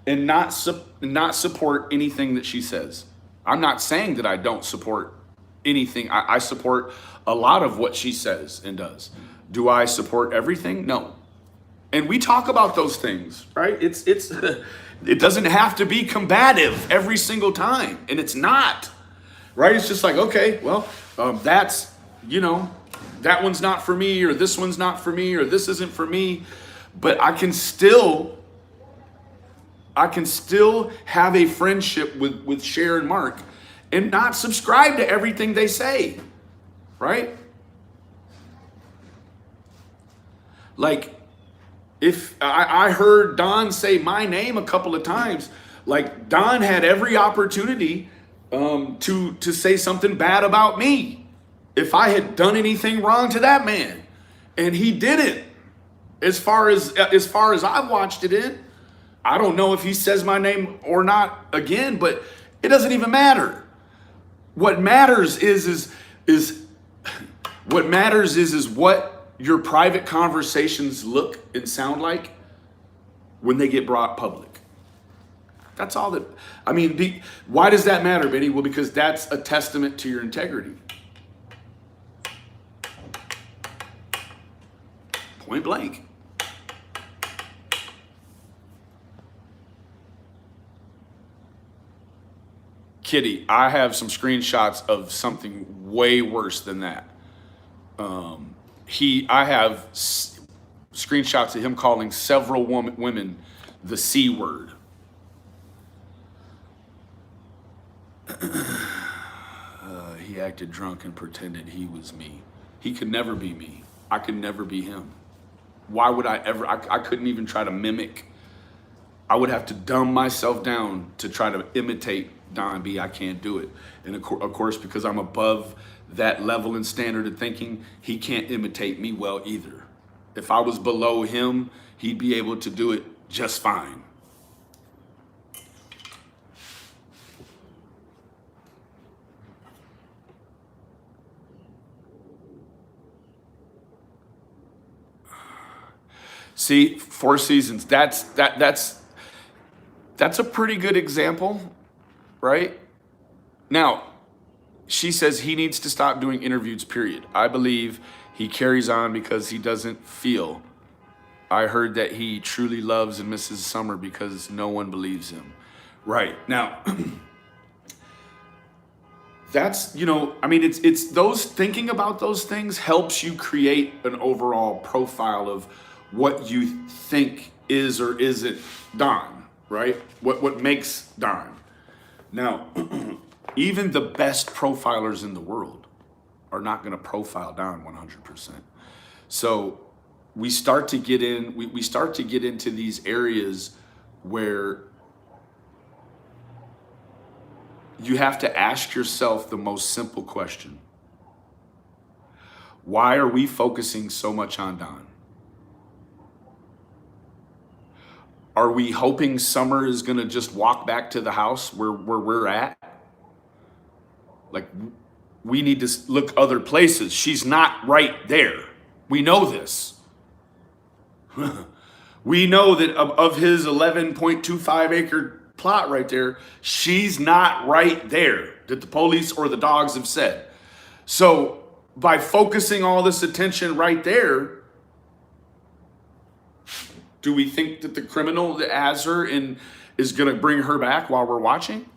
and not support anything that she says. I'm not saying that I don't support anything. I support a lot of what she says and does. Do I support everything? No. And we talk about those things, right? It doesn't have to be combative every single time, and it's not, right? It's just like, okay, well, that's, that one's not for me, or this one's not for me, or this isn't for me. But I can still have a friendship with Cher and Mark and not subscribe to everything they say, right? Like, if I heard Don say my name a couple of times, like Don had every opportunity to say something bad about me if I had done anything wrong to that man, and he didn't. As far as I've watched it in, I don't know if he says my name or not again, but it doesn't even matter. What matters is what your private conversations look and sound like when they get brought public. That's all that, why does that matter, Benny? Well, because that's a testament to your integrity. Point blank. Kitty, I have some screenshots of something way worse than that. I have screenshots of him calling several women the C word. He acted drunk and pretended he was me. He could never be me. I could never be him. Why would I ever? I couldn't even try to mimic. I would have to dumb myself down to try to imitate Don B. I can't do it. And of course, because I'm above that level and standard of thinking, he can't imitate me well either. If I was below him, he'd be able to do it just fine. See, Four Seasons, that's a pretty good example, right? Now, she says he needs to stop doing interviews, period. I believe he carries on because he doesn't feel I heard that he truly loves and misses summer because no one believes him. Right. Now, that's, I mean, it's those, thinking about those things helps you create an overall profile of what you think is or isn't Don, right? What makes Don. Now, even the best profilers in the world are not going to profile Don 100%. So we start to get into these areas where you have to ask yourself the most simple question. Why are we focusing so much on Don? Are we hoping Summer is going to just walk back to the house where we're at? Like, we need to look other places. She's not right there. We know this. We know that of his 11.25 acre plot right there, she's not right there, that the police or the dogs have said. So by focusing all this attention right there, do we think that the criminal that has her and is going to bring her back while we're watching?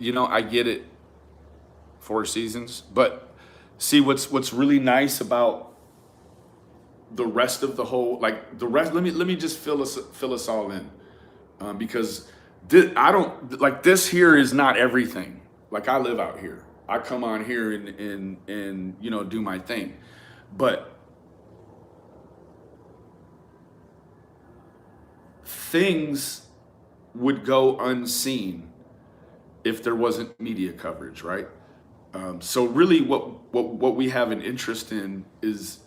I get it, 4 seasons, but see what's really nice about the rest of the whole, like the rest. Let me just fill us all in, because I don't like this here is not everything. Like, I live out here. I come on here and do my thing, but things would go unseen if there wasn't media coverage, right? So really what we have an interest in is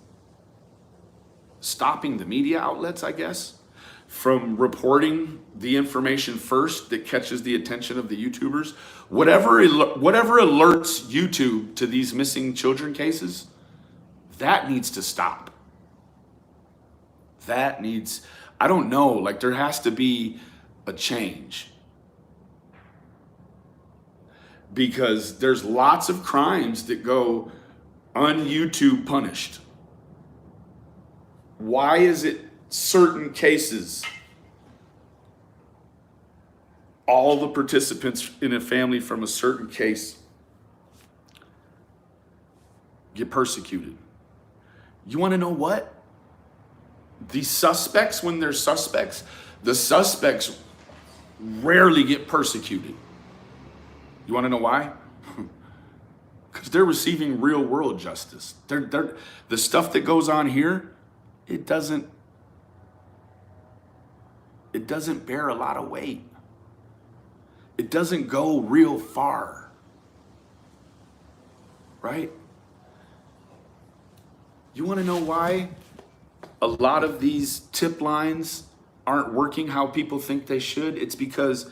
stopping the media outlets, I guess, from reporting the information first that catches the attention of the YouTubers. Whatever alerts YouTube to these missing children cases, that needs to stop. I don't know, like, there has to be a change. Because there's lots of crimes that go un-YouTube punished. Why is it certain cases, all the participants in a family from a certain case get persecuted? You want to know what? The suspects, when they're suspects, the suspects rarely get persecuted. You want to know why? Because they're receiving real world justice. The stuff that goes on here, it doesn't bear a lot of weight. It doesn't go real far. Right? You want to know why a lot of these tip lines aren't working how people think they should? It's because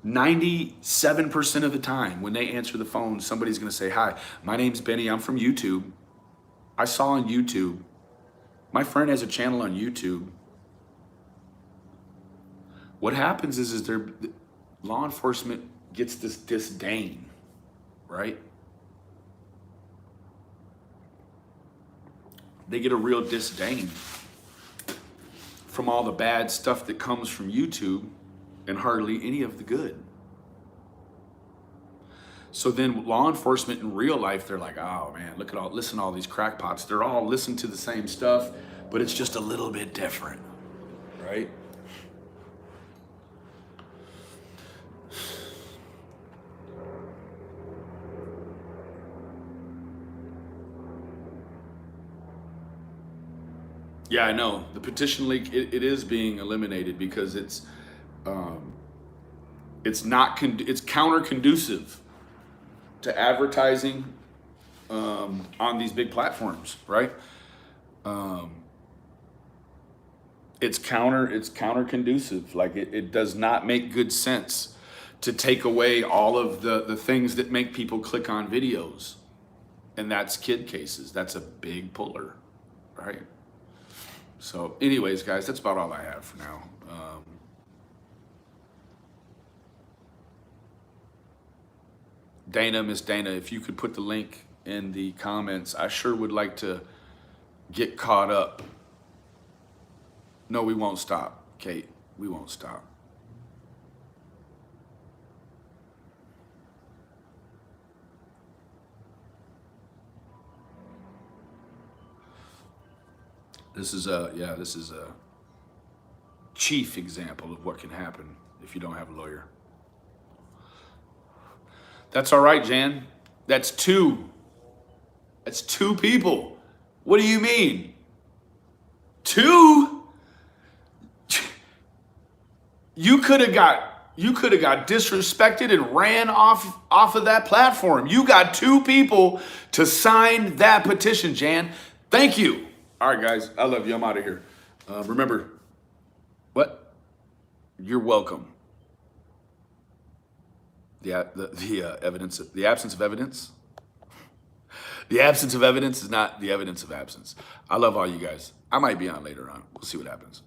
97% of the time when they answer the phone, somebody's going to say, "Hi, my name's Benny. I'm from YouTube. I saw on YouTube. My friend has a channel on YouTube." What happens is their law enforcement gets this disdain, right? They get a real disdain from all the bad stuff that comes from YouTube and hardly any of the good. So then law enforcement in real life, they're like, "Oh man, listen to all these crackpots. They're all listening to the same stuff, but it's just a little bit different," right? Yeah, I know. The petition leak, it is being eliminated because it's counter conducive to advertising on these big platforms, right? It's counter conducive. Like, it does not make good sense to take away all of the things that make people click on videos, and that's kid cases. That's a big puller, right? So anyways, guys, that's about all I have for now. Dana, Miss Dana, if you could put the link in the comments, I sure would like to get caught up. No, we won't stop, Kate. We won't stop. This is a chief example of what can happen if you don't have a lawyer. That's all right, Jan. That's two. That's two people. What do you mean? Two? You could have got disrespected and ran off of that platform. You got two people to sign that petition, Jan. Thank you. All right, guys. I love you. I'm out of here. Remember, what? You're welcome. The evidence, the absence of evidence. The absence of evidence is not the evidence of absence. I love all you guys. I might be on later on. We'll see what happens.